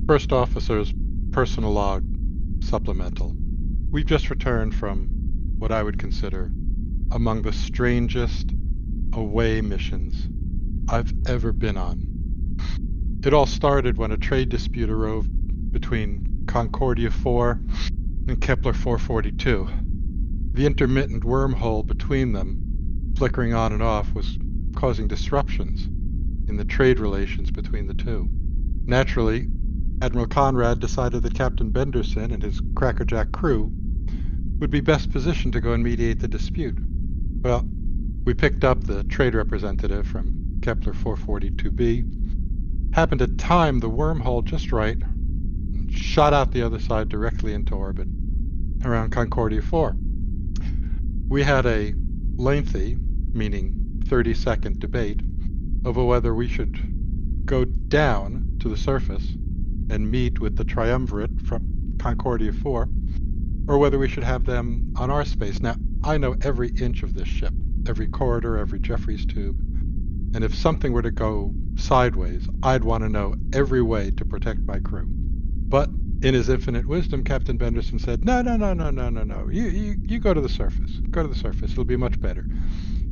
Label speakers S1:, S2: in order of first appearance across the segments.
S1: First Officer's Personal Log Supplemental. We've just returned from what I would consider among the strangest away missions I've ever been on. It all started when a trade dispute arose between Concordia 4 and Kepler 442. The intermittent wormhole between them, flickering on and off, was causing disruptions in the trade relations between the two. Naturally, Admiral Conrad decided that Captain Benderson and his crackerjack crew would be best positioned to go and mediate the dispute. Well, we picked up the trade representative from Kepler 442b, happened to time the wormhole just right, and shot out the other side directly into orbit around Concordia 4. We had a lengthy, meaning 30-second debate over whether we should go down to the surface and meet with the triumvirate from Concordia 4, or whether we should have them on our space. Now, I know every inch of this ship, every corridor, every Jeffries tube, and if something were to go sideways, I'd want to know every way to protect my crew. But in his infinite wisdom, Captain Benderson said, no. You go to the surface. Go to the surface. It'll be much better.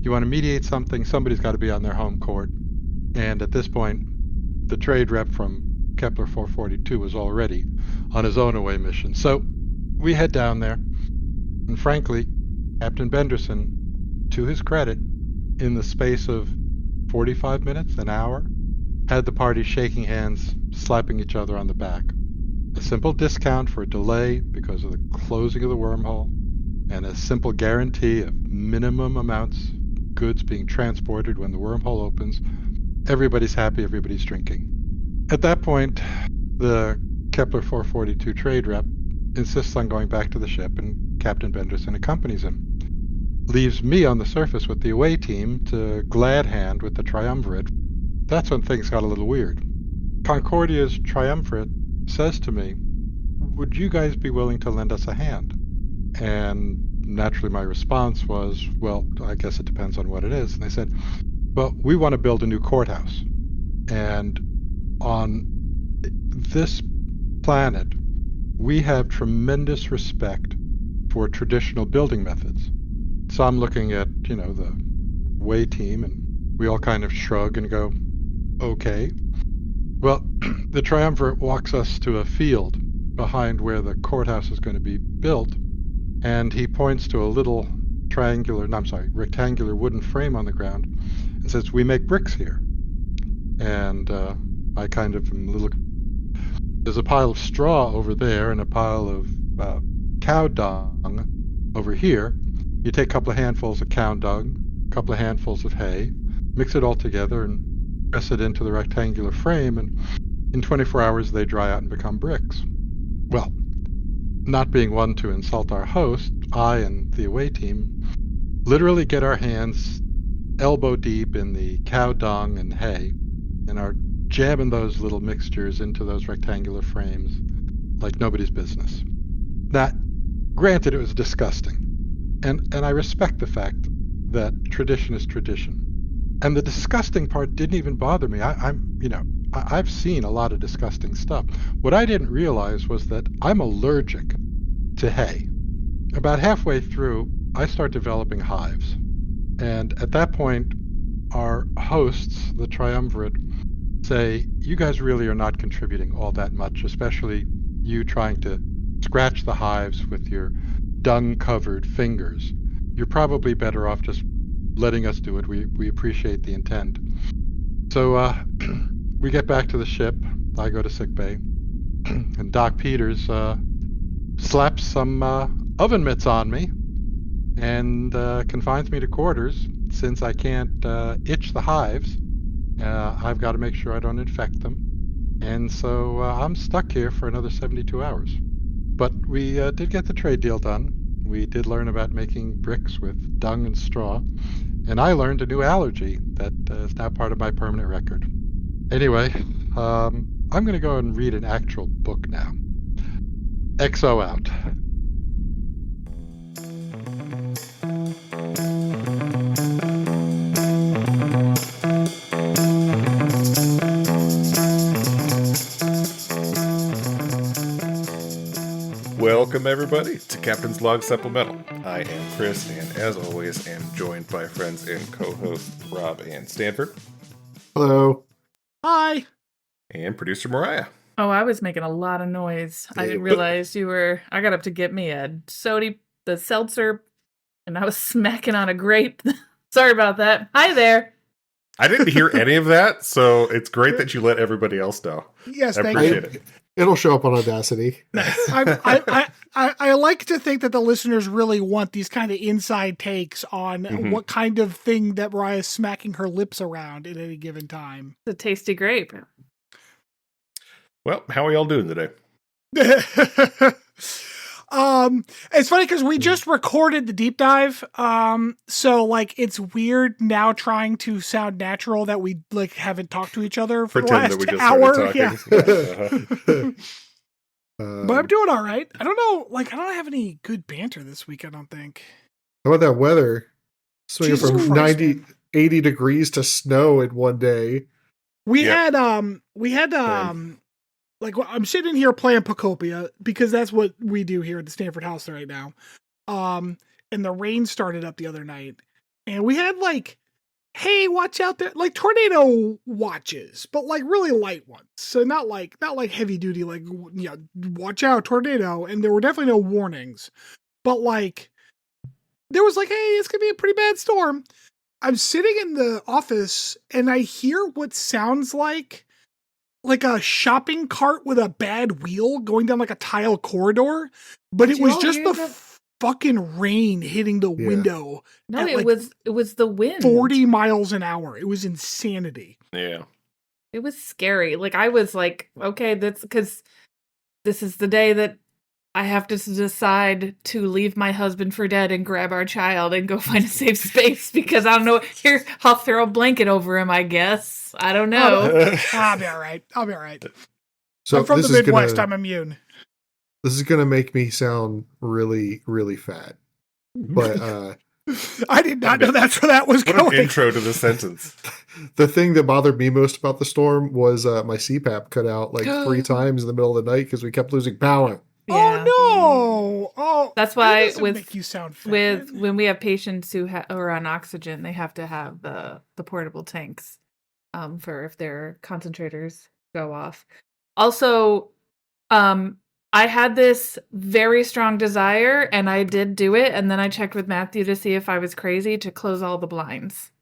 S1: You want to mediate something, somebody's got to be on their home court. And at this point, the trade rep from Kepler 442 was already on his own away mission. So we head down there, and frankly, Captain Benderson, to his credit, in the space of 45 minutes, an hour, had the party shaking hands, slapping each other on the back. A simple discount for a delay because of the closing of the wormhole, and a simple guarantee of minimum amounts of goods being transported when the wormhole opens. Everybody's happy, everybody's drinking. At that point, the Kepler 442 trade rep insists on going back to the ship, and Captain Benderson accompanies him. Leaves me on the surface with the away team to glad hand with the triumvirate. That's when things got a little weird. Concordia's triumvirate says to me, would you guys be willing to lend us a hand? And naturally my response was, well, I guess it depends on what it is. And they said, well, we want to build a new courthouse. And on this planet, we have tremendous respect for traditional building methods. So I'm looking at, the way team, and we all kind of shrug and go, okay. Well, the triumvirate walks us to a field behind where the courthouse is going to be built, and he points to a little rectangular wooden frame on the ground and says, we make bricks here. And I kind of am a little... There's a pile of straw over there and a pile of cow dung over here. You take a couple of handfuls of cow dung, a couple of handfuls of hay, mix it all together and press it into the rectangular frame, and in 24 hours they dry out and become bricks. Well, not being one to insult our host, I and the away team literally get our hands elbow deep in the cow dung and hay and are jamming those little mixtures into those rectangular frames like nobody's business. Now, granted, it was disgusting. And I respect the fact that tradition is tradition. And the disgusting part didn't even bother me. I've seen a lot of disgusting stuff. What I didn't realize was that I'm allergic to hay. About halfway through, I start developing hives. And at that point, our hosts, the triumvirate, say, you guys really are not contributing all that much, especially you trying to scratch the hives with your dung-covered fingers. You're probably better off just letting us do it. We appreciate the intent. So we get back to the ship. I go to sickbay, and Doc Peters slaps some oven mitts on me and confines me to quarters. Since I can't itch the hives, I've got to make sure I don't infect them. And so I'm stuck here for another 72 hours. But we did get the trade deal done. We did learn about making bricks with dung and straw. And I learned a new allergy that is now part of my permanent record. Anyway, I'm going to go and read an actual book now. XO out.
S2: Welcome, everybody, to Captain's Log Supplemental. I am Chris, and as always, am joined by friends and co-hosts Rob and Stanford.
S3: Hello.
S4: Hi.
S2: And producer Mariah.
S4: Oh, I was making a lot of noise. I didn't realize you were... I got up to get me a the seltzer, and I was smacking on a grape. Sorry about that. Hi there.
S2: I didn't hear any of that, so it's great that you let everybody else know.
S3: Yes,
S2: I appreciate it.
S3: It'll show up on Audacity.
S5: I like to think that the listeners really want these kind of inside takes on what kind of thing that Mariah's smacking her lips around at any given time.
S4: It's a tasty grape.
S2: Well, how are y'all doing today?
S5: It's funny because we just recorded the deep dive. So like it's weird now trying to sound natural that we like haven't talked to each other for
S2: Pretend
S5: the
S2: that we
S5: last
S2: just
S5: hour.
S2: started talking.
S5: Yeah. But I'm doing all right. I don't know. Like I don't have any good banter this week. I don't think.
S3: How about that weather? Swinging
S5: Jesus
S3: from
S5: Christ,
S3: 80 degrees to snow in one day.
S5: We had like I'm sitting here playing Pocopia because that's what we do here at the Stanford house right now. And the rain started up the other night, and we had like, hey, watch out there, like tornado watches, but like really light ones. So not like heavy duty, like watch out tornado. And there were definitely no warnings, but like there was like, hey, it's gonna be a pretty bad storm. I'm sitting in the office and I hear what sounds like a shopping cart with a bad wheel going down like a tile corridor, but it was just the fucking rain hitting the window.
S4: No, it was the wind.
S5: 40 miles an hour. It was insanity.
S2: Yeah.
S4: It was scary. Like I was like, okay, that's because this is the day that I have to decide to leave my husband for dead and grab our child and go find a safe space because I don't know. Here, I'll throw a blanket over him, I guess. I don't know.
S5: I'll be all right.
S3: So
S5: I'm from the Midwest. I'm immune.
S3: This is going to make me sound really, really fat. But
S5: I did not know that's where that was
S2: what
S5: going.
S2: An intro to the sentence.
S3: The thing that bothered me most about the storm was my CPAP cut out like 3 times in the middle of the night because we kept losing power.
S4: Yeah.
S5: Oh no! Oh,
S4: that's why
S5: make you sound fat.
S4: with when we have patients who are on oxygen, they have to have the portable tanks for if their concentrators go off. Also, I had this very strong desire, and I did do it, and then I checked with Matthew to see if I was crazy to close all the blinds.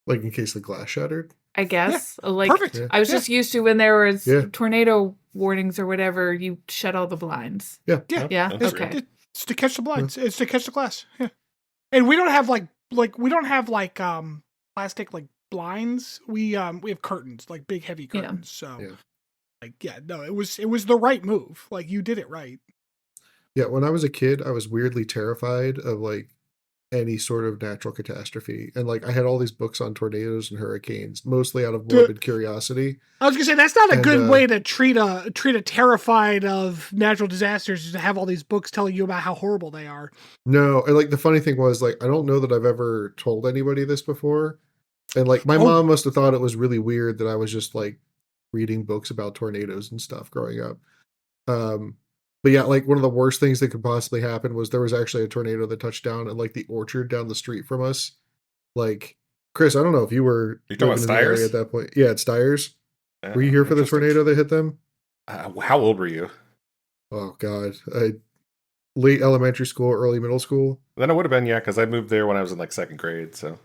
S3: Like in case the glass shattered?
S4: I guess.
S5: Yeah,
S4: like
S5: perfect.
S4: I was just used to when there was tornado warnings or whatever, you shut all the blinds.
S3: Yeah.
S4: Okay.
S5: It's to catch the blinds. It's to catch the glass. Yeah. And we don't have plastic like blinds. We have curtains, like big heavy curtains. So it was the right move. Like you did it right.
S3: Yeah, when I was a kid, I was weirdly terrified of like any sort of natural catastrophe. And like I had all these books on tornadoes and hurricanes, mostly out of morbid curiosity.
S5: I was gonna say that's not a good way to treat a terrified of natural disasters, is to have all these books telling you about how horrible they are.
S3: No, and like the funny thing was, like, I don't know that I've ever told anybody this before. And like my mom must have thought it was really weird that I was just like reading books about tornadoes and stuff growing up. But yeah, like one of the worst things that could possibly happen was there was actually a tornado that touched down in like the orchard down the street from us. Like, Chris, I don't know if you were
S2: talking about Stiers
S3: at that point. Yeah, it's Stiers. Were you here for the tornado that hit them?
S2: How old were you?
S3: Oh God, late elementary school, early middle school.
S2: Then I would have been, because I moved there when I was in like 2nd grade. So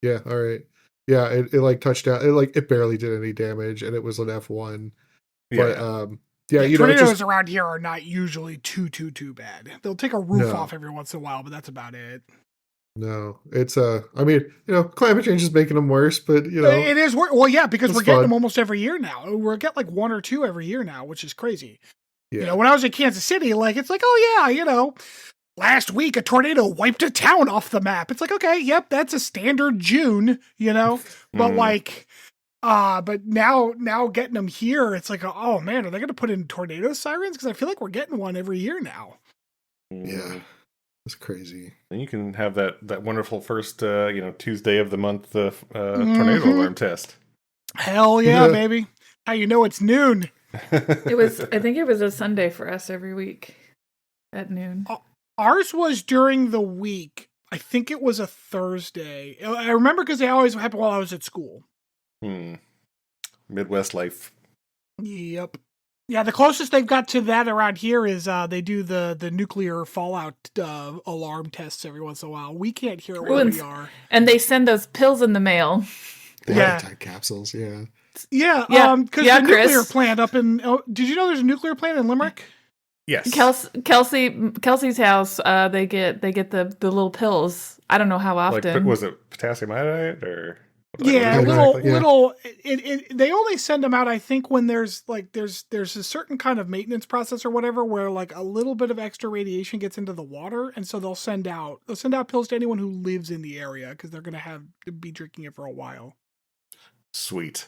S3: yeah, all right, yeah, it like touched down. It barely did any damage, and it was an F1. But
S5: tornadoes around here are not usually too bad. They'll take a roof off every once in a while, but that's about it.
S3: No, it's I mean, climate change is making them worse, but
S5: it is. Well, yeah, because we're getting
S3: fun.
S5: them almost every year now. We're getting like 1 or 2 every year now, which is crazy.
S3: Yeah.
S5: When I was in Kansas City, like it's like, oh yeah, last week a tornado wiped a town off the map. It's like, okay, yep, that's a standard June, but like. But now getting them here, it's like, oh man, are they going to put in tornado sirens? Because I feel like we're getting one every year now.
S3: Yeah, it's crazy.
S2: And you can have that wonderful first, Tuesday of the month tornado alarm test.
S5: Hell yeah, baby! How you know it's noon?
S4: I think it was a Sunday for us every week. at noon.
S5: Ours was during the week. I think it was a Thursday. I remember because they always happened while I was at school.
S2: Midwest life.
S5: Yep. Yeah, the closest they've got to that around here is they do the nuclear fallout alarm tests every once in a while. We can't hear it where we are.
S4: And they send those pills in the mail.
S3: The time capsules, yeah.
S5: Yeah, because the
S4: Chris.
S5: nuclear plant up in... did you know there's a nuclear plant in Limerick?
S2: Yes.
S4: Kelsey's house, they get the little pills. I don't know how often.
S2: Like, was it potassium iodide or?
S5: Yeah,
S3: Exactly,
S5: little. They only send them out, I think, when there's a certain kind of maintenance process or whatever, where like a little bit of extra radiation gets into the water, and so they'll send out pills to anyone who lives in the area because they're gonna have to be drinking it for a while.
S2: Sweet.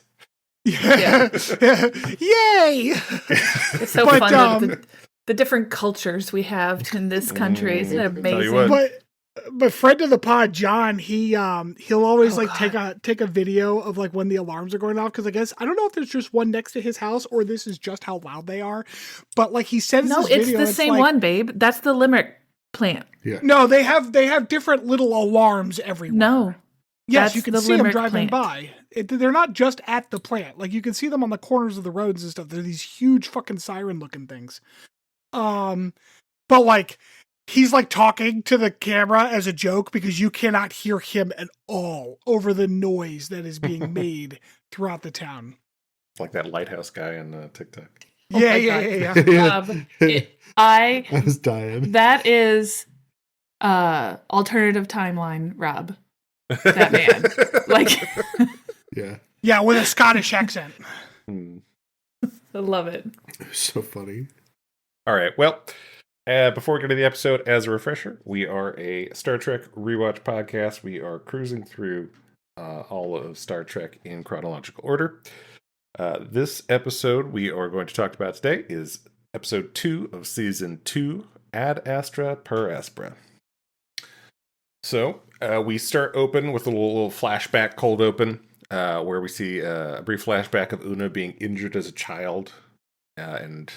S5: Yeah. Yay!
S4: It's so fun. The different cultures we have in this country. Isn't it amazing?
S5: But friend of the pod, John, he'll always take a video of like when the alarms are going off, because I don't know if there's just one next to his house or this is just how loud they are. But like he sends this video.
S4: It's the same one, babe. That's the Limerick plant.
S3: Yeah.
S5: No, they have different little alarms everywhere.
S4: No.
S5: Yes, you can see them driving
S4: plant.
S5: by. They're not just at the plant. Like you can see them on the corners of the roads and stuff. They're these huge fucking siren looking things. But like he's like talking to the camera as a joke because you cannot hear him at all over the noise that is being made throughout the town.
S2: Like that lighthouse guy on TikTok.
S5: Yeah.
S3: I was dying.
S4: That is alternative timeline, Rob. That man. Like
S5: Yeah, with a Scottish accent.
S4: I love it.
S3: So funny.
S2: All right. Well, before we get to the episode, as a refresher, we are a Star Trek rewatch podcast. We are cruising through all of Star Trek in chronological order. This episode we are going to talk about today is episode 2 of season 2, Ad Astra per Aspera. So we start open with a little flashback, cold open, where we see a brief flashback of Una being injured as a child, and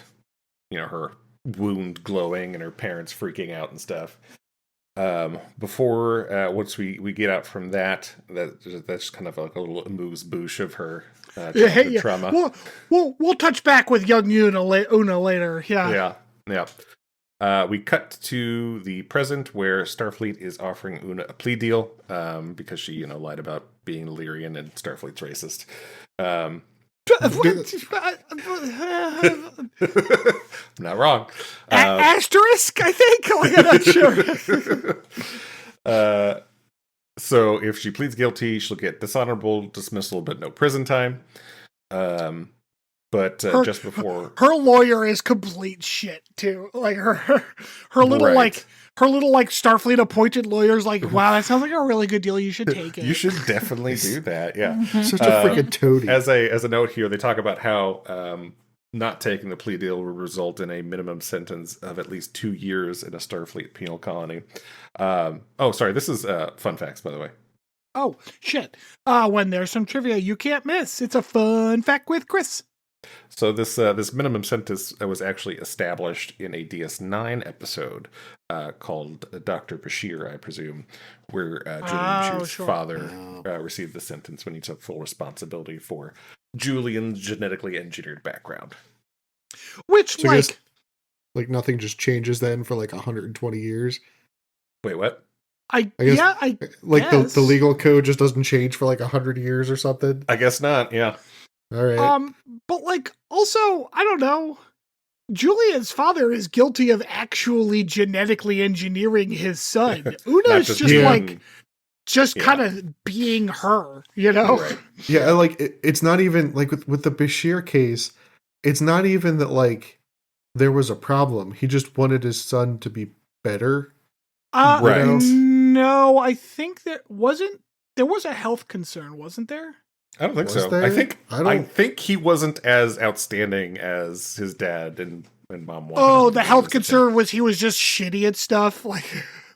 S2: her wound glowing and her parents freaking out and stuff. Once we get out from that's kind of like a little amuse-bouche of her trauma.
S5: We'll touch back with young Una later. Yeah.
S2: We cut to the present where Starfleet is offering Una a plea deal because she lied about being Illyrian and Starfleet's racist. Not wrong.
S5: Asterisk, I think. I'm not sure.
S2: So if she pleads guilty, she'll get dishonorable dismissal, but no prison time. But just before
S5: her lawyer is complete shit too. Like her little like Starfleet appointed lawyer's like, wow, that sounds like a really good deal. You should take it.
S2: You should definitely do that. Yeah,
S3: such a freaking toady.
S2: As a note here, they talk about how not taking the plea deal will result in a minimum sentence of at least 2 years in a Starfleet penal colony. Sorry, this is fun facts, by the way.
S5: Oh shit! When there's some trivia you can't miss, it's a fun fact with Chris.
S2: So this minimum sentence was actually established in a DS9 episode called Dr. Bashir, I presume, where Julian Bashir's father received the sentence when he took full responsibility for Julian's genetically engineered background.
S5: Which,
S3: so like nothing just changes then for like 120 years?
S2: Wait, what?
S5: I guess.
S3: The legal code just doesn't change for like 100 years or something?
S2: I guess not, yeah.
S3: All right.
S5: But like, also, I don't know. Julian's father is guilty of actually genetically engineering his son. Una is just kind of being her,
S2: Right.
S3: Yeah, like it's not even like with the Bashir case. It's not even that like there was a problem. He just wanted his son to be better.
S2: Right.
S5: No, I think there was a health concern, wasn't there?
S2: I don't think so.
S3: There?
S2: I think he wasn't as outstanding as his dad and mom wanted.
S5: Oh, the health concern was he was just shitty at stuff. Like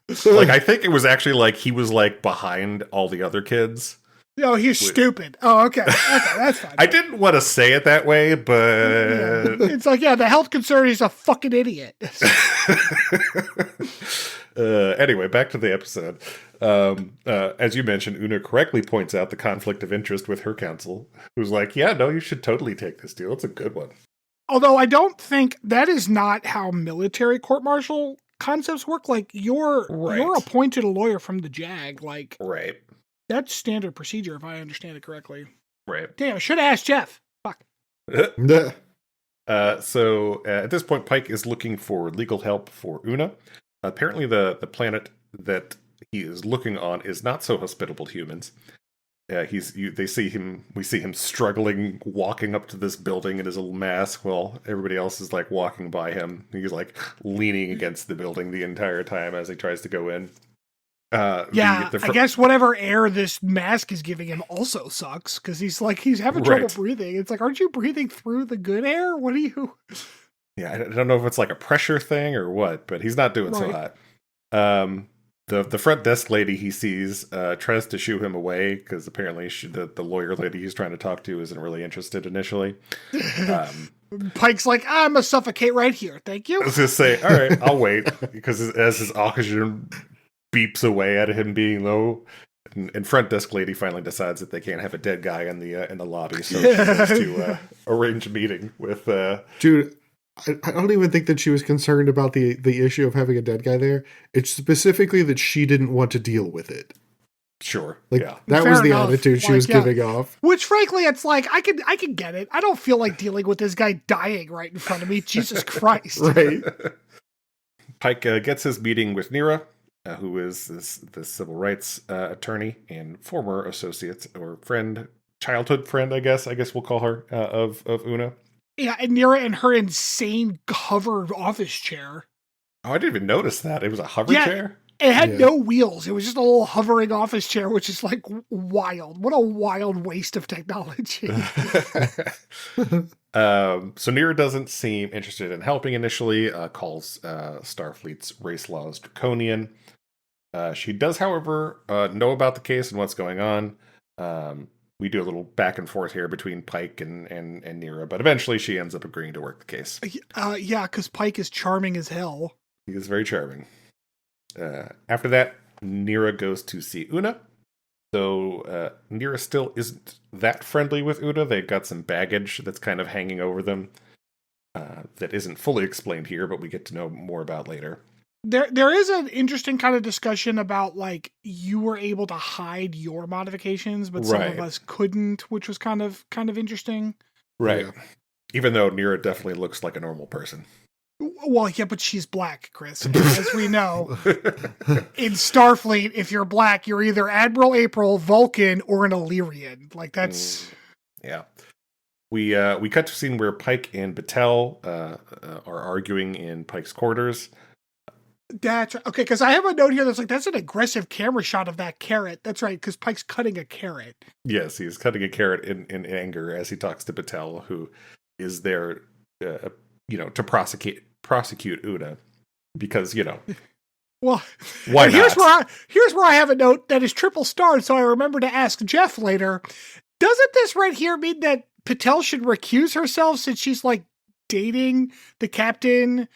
S2: I think it was actually like he was like behind all the other kids.
S5: Oh, he's stupid. Oh, okay, that's fine.
S2: I didn't want to say it that way, but
S5: it's like, the health concern is a fucking idiot.
S2: Anyway, back to the episode. As you mentioned, Una correctly points out the conflict of interest with her counsel, who's like, yeah, no, you should totally take this deal. It's a good one.
S5: Although I don't think that is not how military court-martial concepts work. Like, you're appointed a lawyer from the JAG. Like,
S2: right.
S5: That's standard procedure, if I understand it correctly.
S2: Right.
S5: Damn, I should have asked Jeff. Fuck.
S2: So at this point, Pike is looking for legal help for Una. Apparently, the planet that he is looking on is not so hospitable to humans. We see him struggling, walking up to this building in his little mask, while everybody else is like walking by him. He's like leaning against the building the entire time as he tries to go in.
S5: I guess whatever air this mask is giving him also sucks, because he's having trouble breathing. It's like, aren't you breathing through the good air? What are you?
S2: Yeah, I don't know if it's like a pressure thing or what, but he's not doing so hot. The front desk lady he sees tries to shoo him away because apparently the lawyer lady he's trying to talk to isn't really interested initially.
S5: Pike's like, I'm gonna suffocate right here. Thank you.
S2: I was gonna say, all right, I'll wait, because as his oxygen beeps away at him being low, and front desk lady finally decides that they can't have a dead guy in the lobby, so she goes to arrange a meeting with
S3: dude. I don't even think that she was concerned about the issue of having a dead guy there. It's specifically that she didn't want to deal with it.
S2: Sure.
S3: That
S5: Fair
S3: was the
S5: enough.
S3: attitude she was giving off.
S5: Which, frankly, it's like, I can get it. I don't feel like dealing with this guy dying right in front of me. Jesus Christ.
S3: Right.
S2: Pike gets his meeting with Nira, who is this civil rights attorney and former associate or friend, childhood friend, I guess we'll call her, of Una.
S5: Yeah, and Nira in her insane hover office chair.
S2: Oh, I didn't even notice that. It was a hover chair?
S5: It had no wheels. It was just a little hovering office chair, which is like wild. What a wild waste of technology.
S2: So Nira doesn't seem interested in helping initially, calls Starfleet's race laws draconian. She does, however, know about the case and what's going on. We do a little back and forth here between Pike and Nira, but eventually she ends up agreeing to work the case.
S5: Yeah, because Pike is charming as hell.
S2: He is very charming. After that, Nira goes to see Una. So Nira still isn't that friendly with Una. They've got some baggage that's kind of hanging over them that isn't fully explained here, but we get to know more about later.
S5: There is an interesting kind of discussion about, like, you were able to hide your modifications, but some of us couldn't, which was kind of interesting.
S2: Right. Yeah. Even though Nira definitely looks like a normal person.
S5: Well, yeah, but she's black, Chris. As we know, in Starfleet, if you're black, you're either Admiral April, Vulcan, or an Illyrian. Like, that's...
S2: Yeah. We cut to a scene where Pike and Batel are arguing in Pike's quarters.
S5: That's okay, because I have a note here that's like, that's an aggressive camera shot of that carrot. That's right, because Pike's cutting a carrot.
S2: Yes, he's cutting a carrot in anger as he talks to Batel, who is there, to prosecute Una, because
S5: Well,
S2: why not?
S5: Here's where I have a note that is triple starred, so I remember to ask Jeff later. Doesn't this right here mean that Patel should recuse herself since she's like dating the captain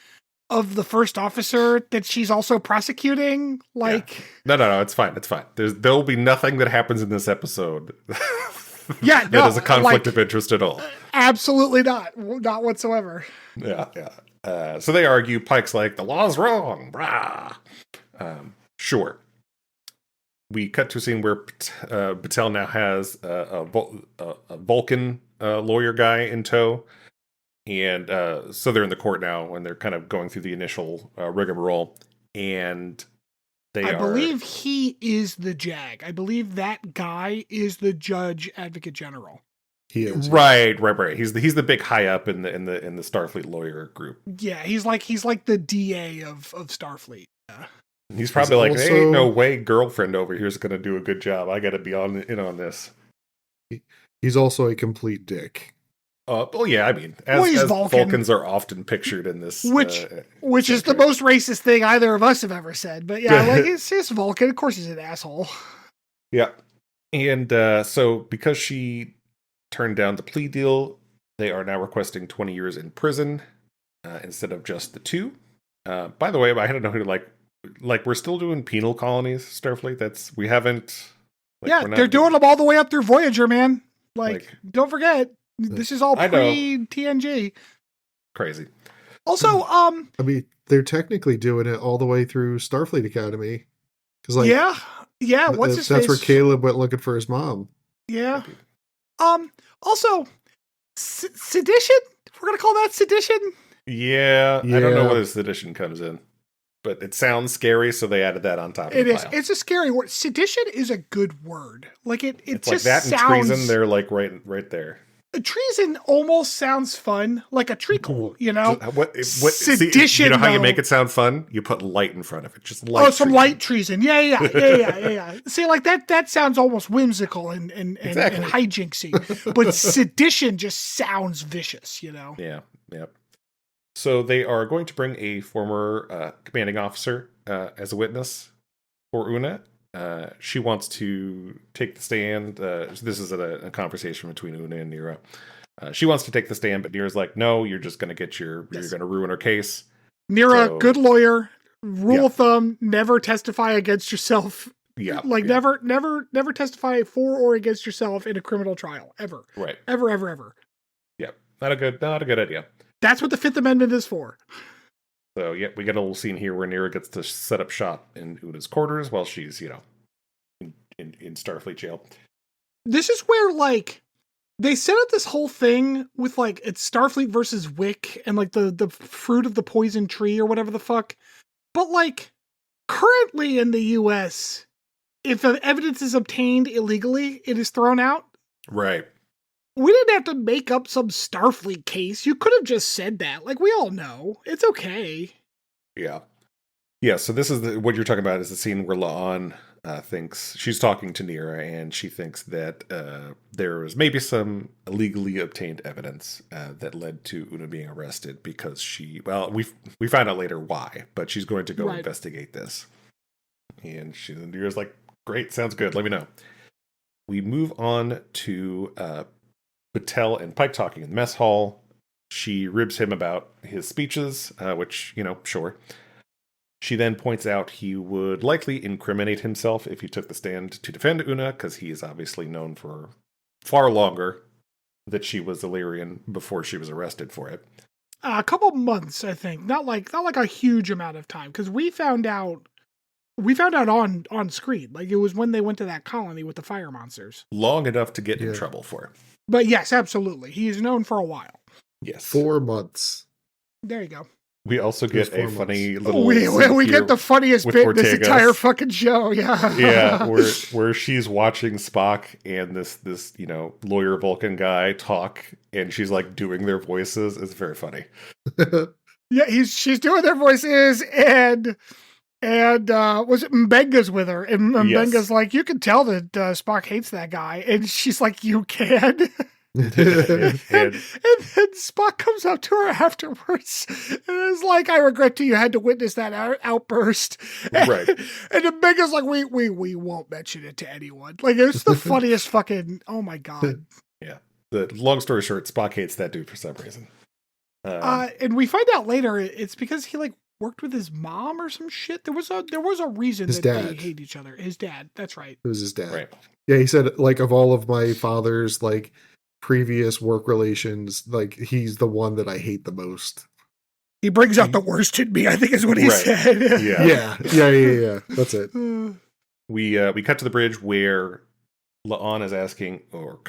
S5: of the first officer that she's also prosecuting? Like,
S2: no, it's fine. There'll be nothing that happens in this episode.
S5: That
S2: is a conflict of interest at all.
S5: Absolutely not whatsoever.
S2: Yeah. So they argue. Pike's like, the law's wrong. Brah. Sure. We cut to a scene where Batel now has a Vulcan lawyer guy in tow. And so they're in the court now, and they're kind of going through the initial rigmarole. And I
S5: believe he is the JAG. I believe that guy is the Judge Advocate General.
S3: He is.
S2: Right. He's the big high up in the Starfleet lawyer group.
S5: Yeah, he's like the DA of Starfleet. Yeah.
S2: He's probably like, hey, ain't no way girlfriend over here is going to do a good job. I got to be in on this.
S3: He's also a complete dick.
S2: Yeah, I mean, as Vulcans are often pictured in this,
S5: which is the most racist thing either of us have ever said. But yeah, like it's Vulcan. Of course, he's an asshole.
S2: Yeah, and so because she turned down the plea deal, they are now requesting 20 years in prison instead of just the 2. By the way, I don't know who to like we're still doing penal colonies, Starfleet. We haven't.
S5: Like, they're doing them all the way up through Voyager, man. Like don't forget, this is all pre-TNG.
S2: Crazy.
S5: Also,
S3: I mean, they're technically doing it all the way through Starfleet Academy. Because, like,
S5: yeah. What's his
S3: that's
S5: face?
S3: where Caleb went looking for his mom.
S5: Yeah. Also, sedition. We're gonna call that sedition.
S2: Yeah, I don't know whether sedition comes in, but it sounds scary, so they added that on top. It is.
S5: It's a scary word. Sedition is a good word. Like it's just
S2: like that
S5: sounds.
S2: And treason, they're like right there.
S5: Treason almost sounds fun, like a treacle, you know.
S2: Sedition? See, you know how you make it sound fun? You put light in front of it, just light.
S5: Some light treason. Yeah. See, like that sounds almost whimsical and hijinksy, but sedition just sounds vicious, you know.
S2: Yeah. So they are going to bring a former commanding officer as a witness for Una. She wants to take the stand. This is a conversation between Una and Nira. She wants to take the stand, but Nira's like, no, you're just going to you're going to ruin her case.
S5: Nira, good lawyer. Rule of thumb, never testify against yourself.
S2: Yeah.
S5: Never testify for or against yourself in a criminal trial. Ever.
S2: Right.
S5: Ever.
S2: Yeah. Not a good idea.
S5: That's what the Fifth Amendment is for.
S2: So, we get a little scene here where Nira gets to set up shop in Una's quarters while she's, in Starfleet jail.
S5: This is where, like, they set up this whole thing with, like, it's Starfleet versus Wick and, like, the fruit of the poison tree or whatever the fuck. But, like, currently in the U.S., if evidence is obtained illegally, it is thrown out.
S2: Right.
S5: We didn't have to make up some Starfleet case. You could have just said that. Like, we all know. It's okay.
S2: Yeah. Yeah, so this is what you're talking about is the scene where La'an thinks, she's talking to Nira, and she thinks that there was maybe some illegally obtained evidence that led to Una being arrested because we find out later why, but she's going to go investigate this. And Nira's like, great, sounds good, let me know. We move on to Patel and Pike talking in the mess hall. She ribs him about his speeches, which, sure. She then points out he would likely incriminate himself if he took the stand to defend Una, because he is obviously known for far longer that she was Illyrian before she was arrested for it.
S5: A couple months, I think. Not like a huge amount of time, because we found out on screen. Like, it was when they went to that colony with the fire monsters.
S2: Long enough to get in trouble for it.
S5: But yes, absolutely. He is known for a while.
S2: Yes.
S3: 4 months.
S5: There you go.
S2: We also get a funny little...
S5: We get the funniest bit in this entire fucking show, yeah.
S2: Yeah, where she's watching Spock and this lawyer Vulcan guy talk, and she's like doing their voices. It's very funny.
S5: Yeah, she's doing their voices, and was it Mbenga's with her? And Mbenga's like, you can tell that Spock hates that guy. And she's like, you can? and then Spock comes up to her afterwards and is like, I regret you had to witness that outburst.
S2: Right.
S5: And then Mbenga's like, we won't mention it to anyone. Like, it's the funniest fucking, oh my God.
S2: Yeah. The long story short, Spock hates that dude for some reason.
S5: And we find out later it's because he worked with his mom or some shit. There was a reason that they hate each other. His dad. That's right.
S3: It was his dad.
S2: Right.
S3: Yeah, he said, like, of all of my father's previous work relations, he's the one that I hate the most.
S5: He brings out the worst in me, I think is what he said.
S3: Yeah. That's it.
S2: We cut to the bridge where La'an is asking or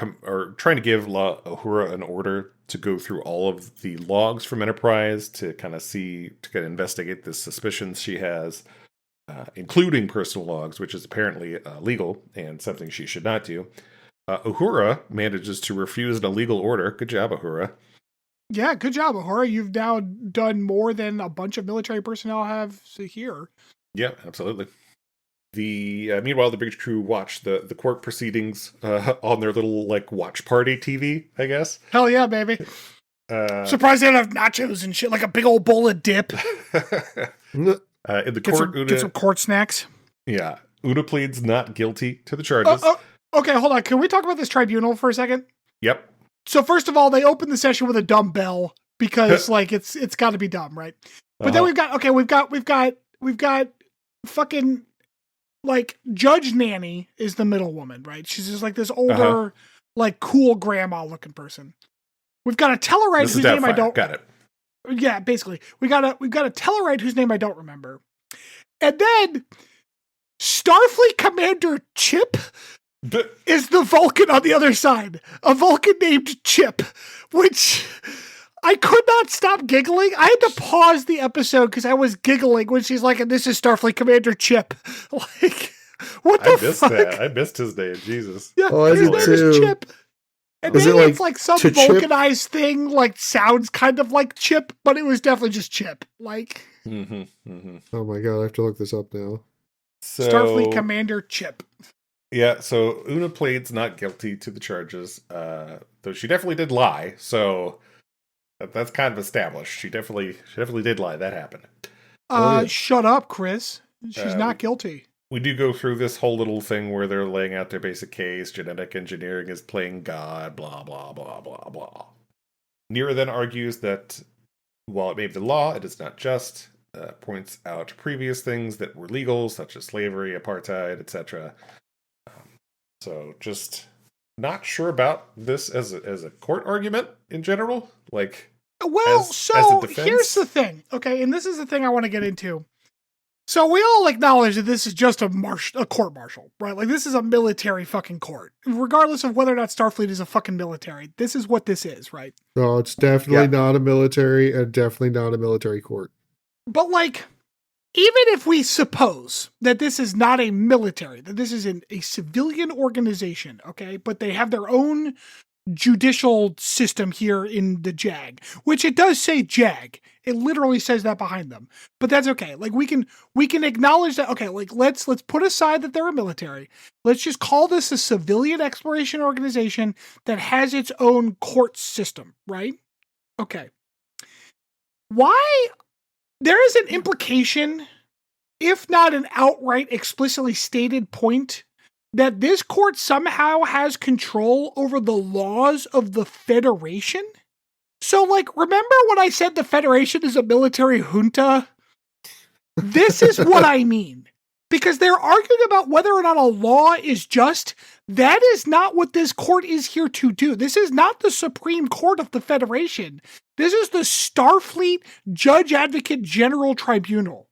S2: trying to give La Uhura an order to go through all of the logs from Enterprise to kind of investigate the suspicions she has, including personal logs, which is apparently illegal and something she should not do. Uhura manages to refuse an illegal order. Good job, Uhura.
S5: Yeah, good job, Uhura. You've now done more than a bunch of military personnel have here.
S2: Yeah, absolutely. Meanwhile, the bridge crew watch the court proceedings on their little watch party TV, I guess.
S5: Hell yeah, baby! Surprised they don't have nachos and shit, like a big old bowl of dip.
S2: In the court,
S5: get some court snacks.
S2: Yeah, Una pleads not guilty to the charges.
S5: Okay, hold on. Can we talk about this tribunal for a second?
S2: Yep.
S5: So first of all, they open the session with a dumb bell because it's got to be dumb, right? But then we've got fucking like Judge Nanny is the middle woman, right? She's just like this older, like cool grandma looking person. We've got a Tellarite whose name I don't.
S2: Got it.
S5: Yeah, basically, we've got a Tellarite whose name I don't remember, and then Starfleet Commander Chip is the Vulcan on the other side. A Vulcan named Chip, which I could not stop giggling. I had to pause the episode because I was giggling when she's like, and this is Starfleet Commander Chip. Like, what the fuck? I missed
S2: that. I missed his name. Jesus.
S5: Yeah, his name is Chip. And
S3: was
S5: maybe it's
S3: like
S5: like some Vulcanized thing, like sounds kind of like Chip, but it was definitely just Chip. Like,
S3: oh my god, I have to look this up now.
S2: So,
S5: Starfleet Commander Chip.
S2: Yeah, so Una pleads not guilty to the charges, though she definitely did lie. So that's kind of established. She definitely did lie. That happened.
S5: Shut up, Chris. She's not guilty.
S2: We do go through this whole little thing where they're laying out their basic case. Genetic engineering is playing God, blah, blah, blah, blah, blah. Nira then argues that while it may be the law, it is not just. Points out previous things that were legal, such as slavery, apartheid, etc. So just not sure about this as a court argument in general. Like,
S5: well,
S2: as a defense.
S5: Here's the thing, okay, and this is the thing I want to get into. So we all acknowledge that this is just a court martial, right? Like, this is a military fucking court. Regardless of whether or not Starfleet is a fucking military, this is what this is, right?
S3: No, it's definitely not a military and definitely not a military court.
S5: But, like, even if we suppose that this is not a military, that this is a civilian organization, okay, but they have their own judicial system here in the JAG, which it does say JAG. It literally says that behind them, but that's okay. Like, we can acknowledge that. Okay, like let's put aside that they're a military. Let's just call this a civilian exploration organization that has its own court system, right? Okay. Why? There is an implication, if not an outright explicitly stated point, that this court somehow has control over the laws of the Federation? So, like, remember when I said the Federation is a military junta? This is what I mean. Because they're arguing about whether or not a law is just. That is not what this court is here to do. This is not the Supreme Court of the Federation. This is the Starfleet Judge Advocate General Tribunal.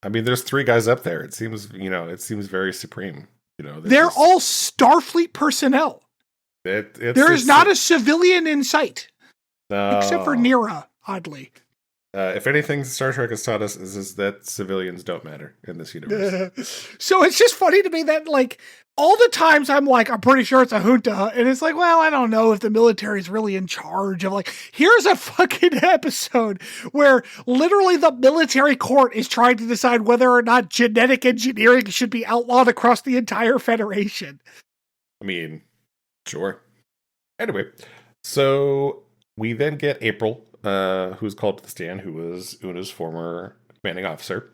S2: I mean, there's 3 guys up there. It seems very supreme.
S5: They're all Starfleet personnel. There is not a civilian in sight.
S2: No.
S5: Except for Nira, oddly.
S2: If anything Star Trek has taught us is that civilians don't matter in this universe.
S5: So it's just funny to me that, like, all the times I'm like, I'm pretty sure it's a junta, and it's like, well, I don't know if the military is really in charge of, like, here's a fucking episode where literally the military court is trying to decide whether or not genetic engineering should be outlawed across the entire Federation.
S2: I mean, sure. Anyway, so we then get April, who's called to the stand, who was Una's former commanding officer.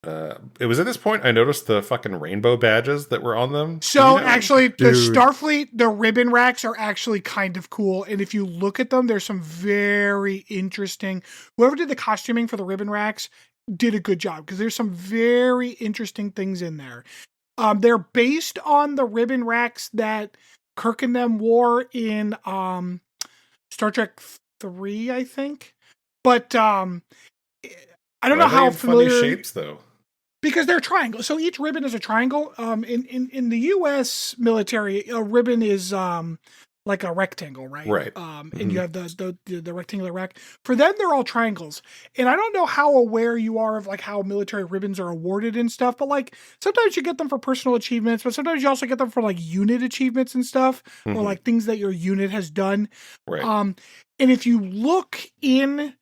S2: It was at this point I noticed the fucking rainbow badges that were on them.
S5: So actually, the Starfleet, the ribbon racks are actually kind of cool. And if you look at them, there's some very interesting. Whoever did the costuming for the ribbon racks did a good job because there's some very interesting things in there. They're based on the ribbon racks that Kirk and them wore in Star Trek 3, I think. But I don't know how familiar.
S2: Funny shapes though.
S5: Because they're triangles. So each ribbon is a triangle. In the U.S. military, a ribbon is like a rectangle, right?
S2: Right.
S5: And you have the rectangular rack. For them, they're all triangles. And I don't know how aware you are of like how military ribbons are awarded and stuff, but like sometimes you get them for personal achievements, but sometimes you also get them for like unit achievements and stuff, or like things that your unit has done.
S2: Right.
S5: And if you look in.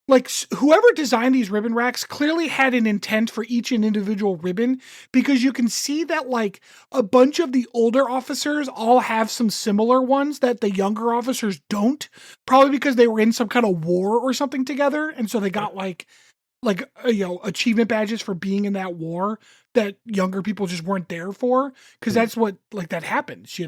S5: Like, whoever designed these ribbon racks clearly had an intent for each individual ribbon, because you can see that, like, a bunch of the older officers all have some similar ones that the younger officers don't, probably because they were in some kind of war or something together, and so they got, like like achievement badges for being in that war that younger people just weren't there for, because that's what like that happens,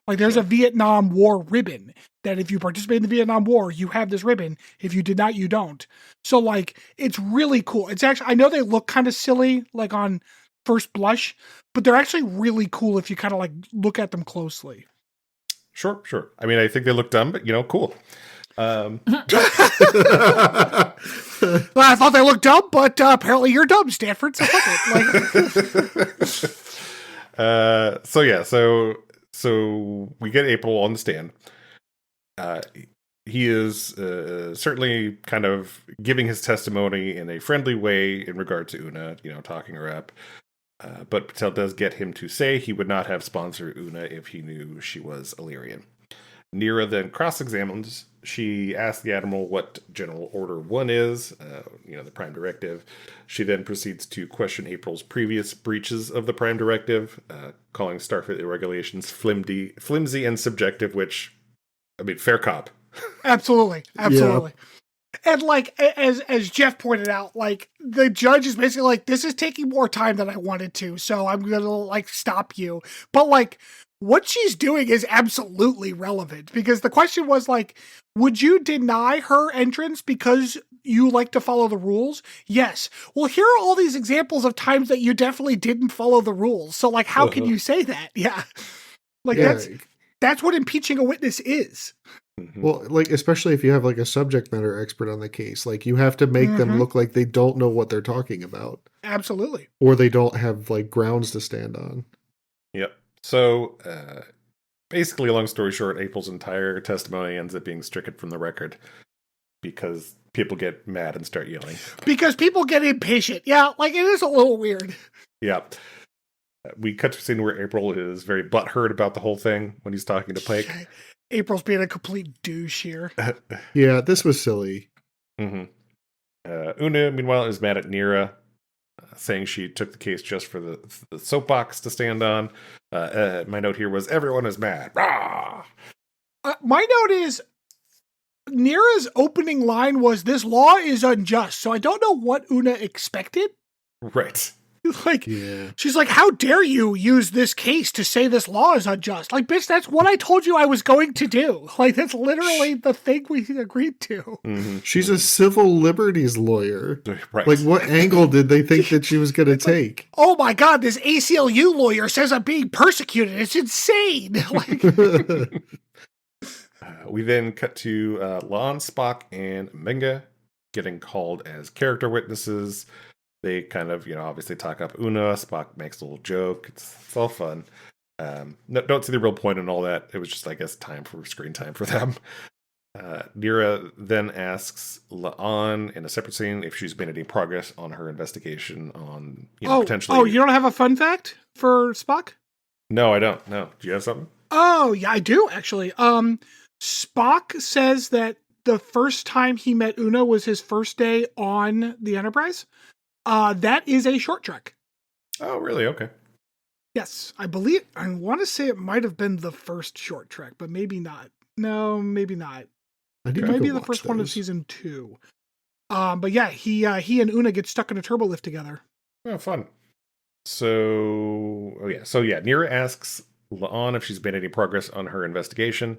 S5: like there's a Vietnam War ribbon that if you participate in the Vietnam War, you have this ribbon. If you did not, you don't. So like it's really cool. It's actually, I know they look kind of silly like on first blush, but they're actually really cool if you kind of like look at them closely.
S2: Sure. I mean, I think they look dumb, but cool.
S5: Well, I thought they looked dumb, but apparently you're dumb, Stanford. So fuck it.
S2: So we get April on the stand. He is certainly kind of giving his testimony in a friendly way in regard to Una, talking her up. But Patel does get him to say he would not have sponsored Una if he knew she was Illyrian. Nira then cross-examines. She asks the Admiral what General Order 1 is, the Prime Directive. She then proceeds to question April's previous breaches of the Prime Directive, calling Starfleet regulations flimsy and subjective, which, I mean, fair cop.
S5: Absolutely.
S3: Yeah.
S5: And like, as Jeff pointed out, like the judge is basically like, this is taking more time than I wanted to, so I'm going to like stop you. But like, what she's doing is absolutely relevant, because the question was like, would you deny her entrance because you like to follow the rules? Yes. Well, here are all these examples of times that you definitely didn't follow the rules. So like, how can you say that? Yeah. Like that's what impeaching a witness is.
S3: Well, like, especially if you have like a subject matter expert on the case, like you have to make them look like they don't know what they're talking about.
S5: Absolutely.
S3: Or they don't have like grounds to stand on.
S2: Yep. So basically, long story short, April's entire testimony ends up being stricken from the record because people get mad and start yelling.
S5: Because people get impatient. Yeah, like it is a little weird.
S2: Yeah. We cut to a scene where April is very butthurt about the whole thing when he's talking to Pike.
S5: April's being a complete douche here.
S3: Yeah, this was silly.
S2: Una, meanwhile, is mad at Nira, saying she took the case just for the soapbox to stand on. My note here was, everyone is mad. Rah!
S5: My note is, Nira's opening line was, this law is unjust. So I don't know what Una expected.
S2: Right.
S5: Like, she's like, how dare you use this case to say this law is unjust? Like, bitch, that's what I told you I was going to do. Like, that's literally the thing we agreed to.
S2: Mm-hmm.
S3: She's a civil liberties lawyer.
S2: Right.
S3: Like, what angle did they think that she was going to take?
S5: Like, oh my God, this ACLU lawyer says I'm being persecuted. It's insane. Like,
S2: we then cut to Lon, Spock, and Mbenga getting called as character witnesses. They kind of, obviously talk up Una. Spock makes a little joke. It's all fun. Don't see the real point in all that. It was just, I guess, screen time for them. Nira then asks La'an in a separate scene if she's made any progress on her investigation on, potentially.
S5: Oh, you don't have a fun fact for Spock?
S2: No, I don't. No. Do you have something?
S5: Oh, yeah, I do, actually. Spock says that the first time he met Una was his first day on the Enterprise. That is a short trek.
S2: Oh, really? Okay.
S5: Yes, I want to say it might have been the first short trek, but maybe not. No, maybe not. It might be the first one of season 2. But yeah, he and Una get stuck in a turbo lift together.
S2: Oh, fun. So Nira asks La'an if she's made any progress on her investigation.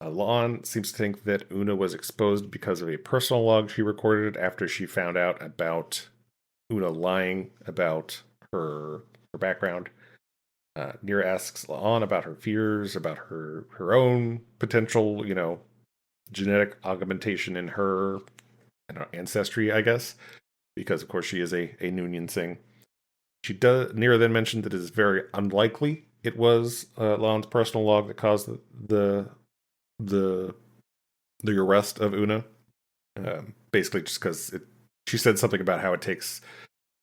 S2: La'an seems to think that Una was exposed because of a personal log she recorded after she found out about Una lying about her background. Nira asks La'an about her fears, about her own potential, genetic augmentation in her ancestry, I guess, because of course she is a Noonien thing. Nira then mentioned that it is very unlikely it was La'an's personal log that caused the arrest of Una. Basically, just because she said something about how it takes,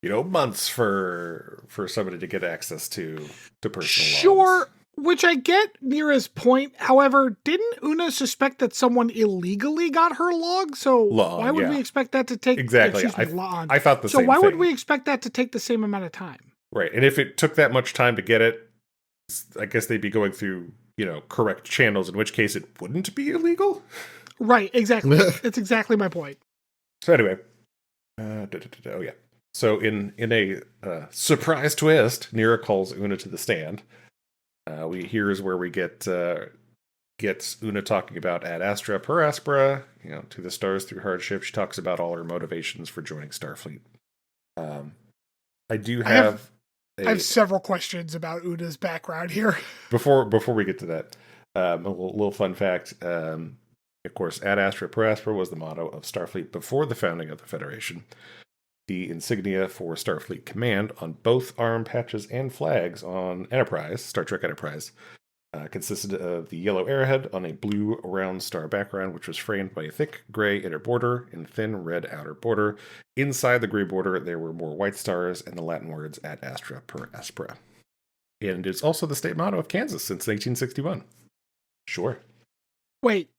S2: months for somebody to get access to personal logs.
S5: Sure, which I get Nira's point. However, didn't Una suspect that someone illegally got her log? So why would we expect that to take...
S2: Exactly. I thought the same thing.
S5: So why would we expect that to take the same amount of time?
S2: Right. And if it took that much time to get it, I guess they'd be going through, correct channels, in which case it wouldn't be illegal.
S5: Right, exactly. That's exactly my point.
S2: So anyway, Oh yeah. So in a surprise twist, Nira calls Una to the stand. Here's where we get Una talking about ad Astra per Aspera, to the stars through hardship. She talks about all her motivations for joining Starfleet. I
S5: have several questions about Una's background here.
S2: Before we get to that, a little fun fact. Of course, ad Astra per Aspera was the motto of Starfleet before the founding of the Federation. The insignia for Starfleet Command on both arm patches and flags on Enterprise, Star Trek Enterprise, consisted of the yellow arrowhead on a blue round star background, which was framed by a thick gray inner border and thin red outer border. Inside the gray border, there were more white stars and the Latin words ad Astra per Aspera. And it's also the state motto of Kansas since 1961. Sure.
S5: Wait,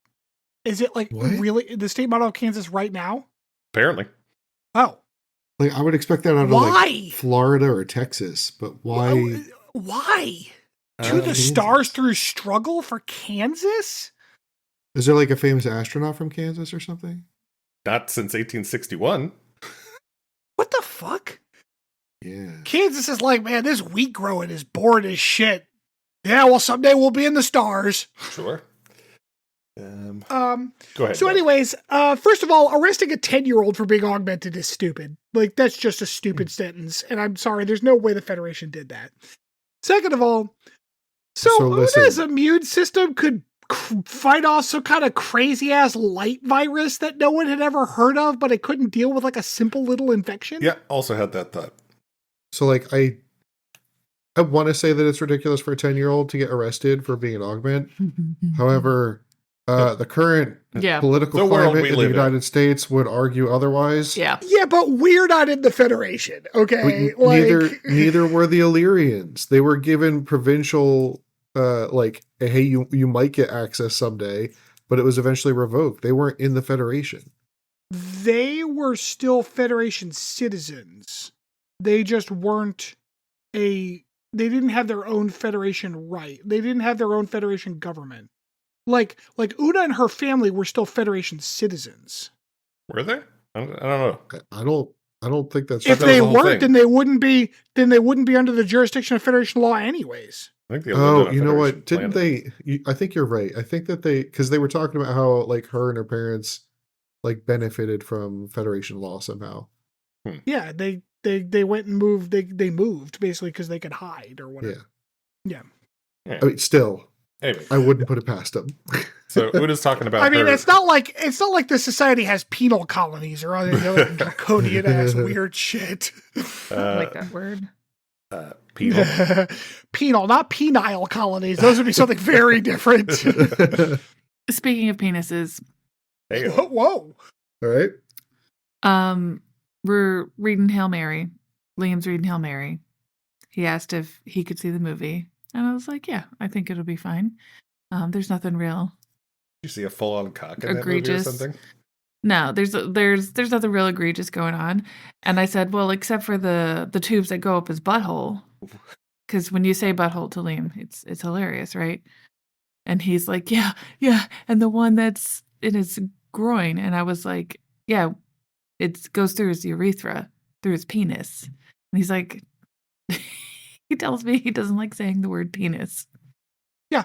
S5: is it like
S3: What?
S5: really the state motto of Kansas right now?
S2: Apparently.
S5: Oh.
S3: Like, I would expect that out of
S5: Why?
S3: like Florida or Texas, but why?
S5: Why? To the
S3: Kansas.
S5: stars through struggle for Kansas?
S3: Is there like a famous astronaut from Kansas or something?
S2: Not since 1861.
S5: What the fuck?
S3: Yeah.
S5: Kansas is like, man, this wheat growing is boring as shit. Yeah, well, someday we'll be in the stars.
S2: Sure. Go ahead.
S5: So, anyways, first of all, arresting a 10-year-old for being augmented is stupid. Like, that's just a stupid sentence. And I'm sorry, there's no way the Federation did that. Second of all, so
S3: listen.
S5: Una's immune system could fight off some kind of crazy ass light virus that no one had ever heard of, but it couldn't deal with like a simple little infection.
S2: Yeah, also had that thought.
S3: So like I want to say that it's ridiculous for a 10-year-old to get arrested for being an augment. However, the current political climate in the United States would argue otherwise.
S4: Yeah,
S5: but we're not in the Federation, okay?
S3: Neither were the Illyrians. They were given provincial, hey, you might get access someday, but it was eventually revoked. They weren't in the Federation.
S5: They were still Federation citizens. They just weren't they didn't have their own Federation right. They didn't have their own Federation government. Like Una and her family were still Federation citizens.
S2: Were they? I don't know.
S3: I don't think that's
S5: if they weren't, then they wouldn't be under the jurisdiction of Federation law anyways.
S2: I think
S3: you know what? Didn't they? I think you're right. I think that because they were talking about how like her and her parents like benefited from Federation law somehow.
S5: Yeah, they went and moved. They moved basically because they could hide or whatever. Yeah.
S3: I mean, still.
S2: Anyway,
S3: I wouldn't put it past them.
S2: So Una's talking about.
S5: I mean, it's not like the society has penal colonies or other draconian ass weird shit.
S4: I like that word.
S2: Penal.
S5: Penal, not penile colonies. Those would be something very different.
S4: Speaking of penises.
S2: Hey.
S5: Whoa.
S3: All right.
S4: We're reading Hail Mary. Liam's reading Hail Mary. He asked if he could see the movie. And I was like, yeah, I think it'll be fine. There's nothing real.
S2: You see a full-on cock in
S4: egregious
S2: that movie or something?
S4: No, there's nothing real egregious going on. And I said, well, except for the tubes that go up his butthole. Because when you say butthole to Liam, it's hilarious, right? And he's like, yeah. And the one that's in his groin. And I was like, yeah, it goes through his urethra, through his penis. And he's like... He tells me he doesn't like saying the word penis.
S5: Yeah.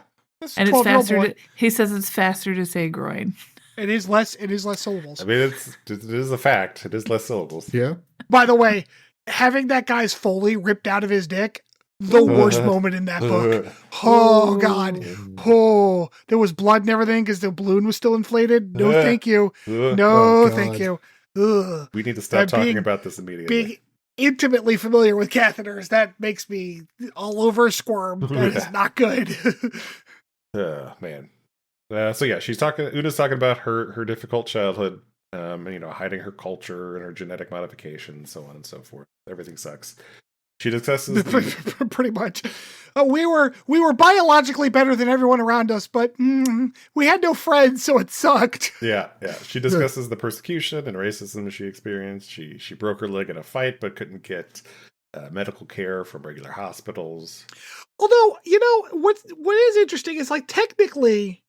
S4: And it's faster he says it's faster to say groin.
S5: It is less syllables.
S2: I mean, it is a fact. It is less syllables.
S3: Yeah.
S5: By the way, having that guy's Foley ripped out of his dick, the worst moment in that book. Oh, God. Oh, there was blood and everything because the balloon was still inflated. No, thank you. No, thank you. Ugh.
S2: We need to stop talking about this immediately.
S5: Intimately familiar with catheters. That makes me all over squirm. That is not good.
S2: Man. So yeah, Una's talking about her difficult childhood, hiding her culture and her genetic modification, so on and so forth. Everything sucks. She discusses
S5: pretty much. We were biologically better than everyone around us, but we had no friends, so it sucked.
S2: Yeah. She discusses the persecution and racism she experienced. She broke her leg in a fight, but couldn't get medical care from regular hospitals.
S5: Although, what is interesting is like technically,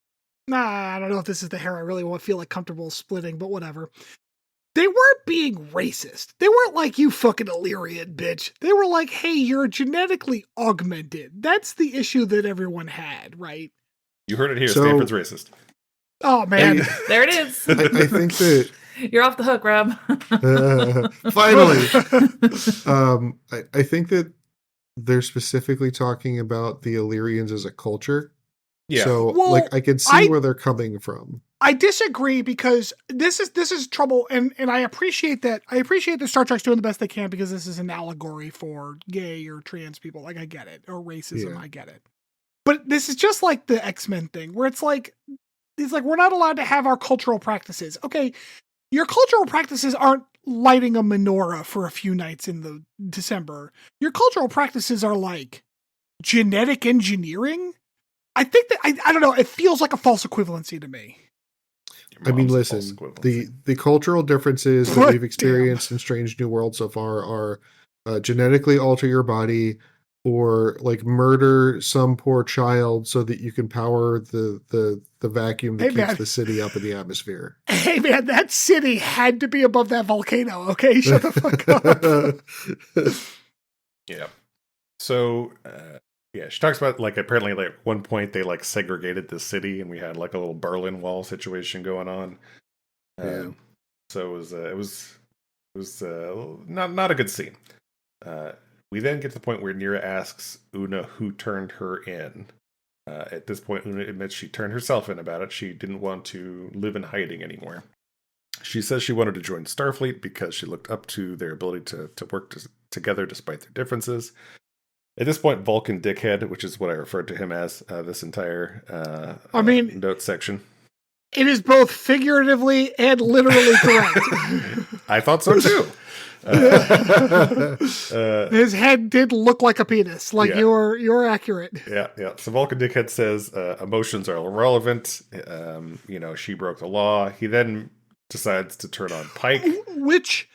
S5: I don't know if this is the hair I really feel like comfortable splitting, but whatever. they weren't being racist. They weren't like, you fucking Illyrian bitch. They were like, hey, you're genetically augmented. That's the issue that everyone had, right?
S2: You heard it here.
S3: So-
S2: Stanford's racist.
S5: Oh, man.
S4: There it is.
S3: I think that
S4: You're off the hook, Rob.
S3: finally, I think that they're specifically talking about the Illyrians as a culture.
S2: Yeah.
S3: So,
S5: Well,
S3: like, I can see where they're coming from.
S5: I disagree because this is trouble, and I appreciate that. I appreciate that Star Trek's doing the best they can because this is an allegory for gay or trans people. Like, I get it. Or racism,
S3: Yeah.
S5: I get it. But this is just like the X-Men thing, where it's like we're not allowed to have our cultural practices. Okay, your cultural practices aren't lighting a menorah for a few nights in the December. Your cultural practices are like genetic engineering. I think that I don't know. It feels like a false equivalency to me.
S3: I mean,
S2: Mom's false
S3: listen,
S2: equivalency.
S3: the cultural differences that
S5: God
S3: we've experienced in Strange New World so far are genetically alter your body or like murder some poor child so that you can power the vacuum that
S5: Hey,
S3: keeps
S5: man.
S3: the city up in the atmosphere.
S5: Hey man, that city had to be above that volcano. Okay, shut the fuck up.
S2: Yeah. So, yeah, she talks about like apparently like at one point they like segregated the city and we had like a little Berlin Wall situation going on.
S3: Yeah.
S2: So it was not a good scene. We then get to the point where Nira asks Una who turned her in. At this point, Una admits she turned herself in about it. She didn't want to live in hiding anymore. She says she wanted to join Starfleet because she looked up to their ability to work together despite their differences. At this point, Vulcan Dickhead, which is what I referred to him as this entire
S5: I mean-
S2: note section.
S5: It is both figuratively and literally correct.
S2: I thought so too.
S5: His head did look like a penis. Like
S2: Yeah.
S5: you're accurate.
S2: Yeah. So Vulcan Dickhead says emotions are irrelevant. She broke the law. He then decides to turn on Pike.
S5: Which,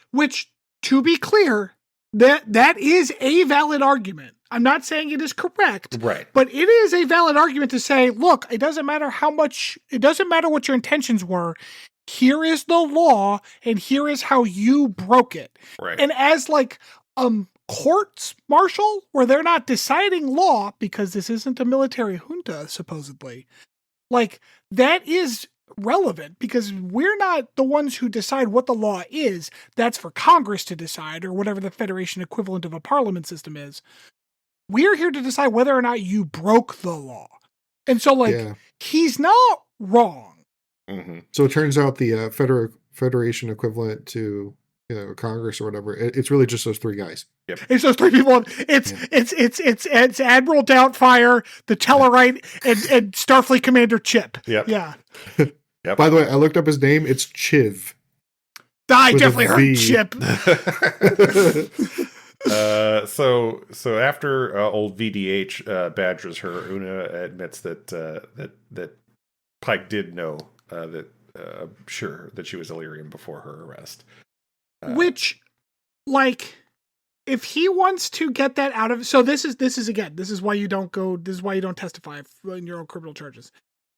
S5: to be clear, that is a valid argument. I'm not saying it is correct,
S2: Right.
S5: but it is a valid argument to say, look, it doesn't matter what your intentions were. Here is the law, and here is how you broke it.
S2: Right.
S5: And as like courts martial, where they're not deciding law because this isn't a military junta, supposedly, like that is relevant because we're not the ones who decide what the law is. That's for Congress to decide, or whatever the Federation equivalent of a parliament system is. We're here to decide whether or not you broke the law. And so, like,
S3: Yeah.
S5: he's not wrong.
S2: Mm-hmm.
S3: So it turns out the Federation equivalent to Congress or whatever, it's really just those three guys.
S5: It's those three people. It's Admiral Doubtfire, the Tellarite, and Starfleet Commander Chip.
S2: Yep.
S5: Yeah.
S2: Yep.
S3: By the way, I looked up his name. It's Chiv.
S5: I
S3: With a
S5: definitely heard
S3: V.
S5: Chip.
S2: So after old VDH badgers her, Una admits that Pike did know that she was Illyrian before her arrest.
S5: Which, like, if he wants to get that out of, so this is why you don't testify in your own criminal charges.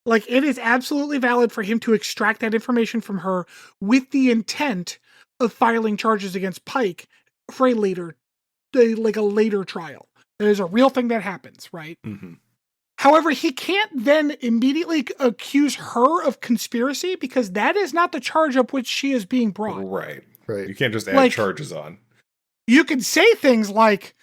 S5: Like, it is absolutely valid for him to extract that information from her with the intent of filing charges against Pike for a later trial. There's a real thing that happens, right?
S2: Mm-hmm.
S5: However, he can't then immediately accuse her of conspiracy because that is not the charge up which she is being brought.
S2: Right.
S3: Right.
S2: You can't just add
S5: Like-
S2: charges on.
S5: You can say things like,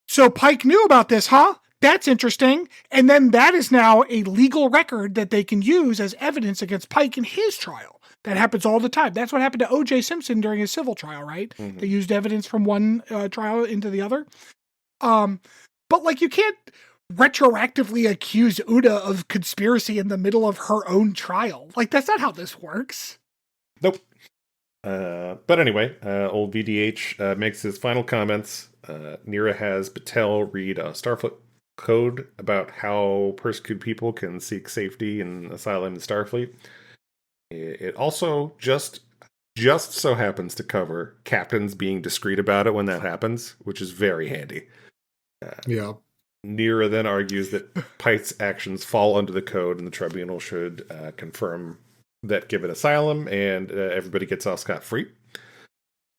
S5: so Pike knew about this, huh? That's interesting. And then that is now a legal record that they can use as evidence against Pike in his trial. That happens all the time. That's what happened to O.J. Simpson during his civil trial, right?
S2: Mhm.
S5: They used evidence from one trial into the other. But like, you can't retroactively accuse Una of conspiracy in the middle of her own trial. Like, that's not how this works.
S2: Nope. But anyway, old VDH makes his final comments. Nira has Batel read a Starfleet code about how persecuted people can seek safety and asylum in Starfleet. It also just so happens to cover captains being discreet about it when that happens, which is very handy.
S3: Yeah.
S2: Nira then argues that Pike's actions fall under the code and the tribunal should confirm that given asylum and everybody gets off scot-free.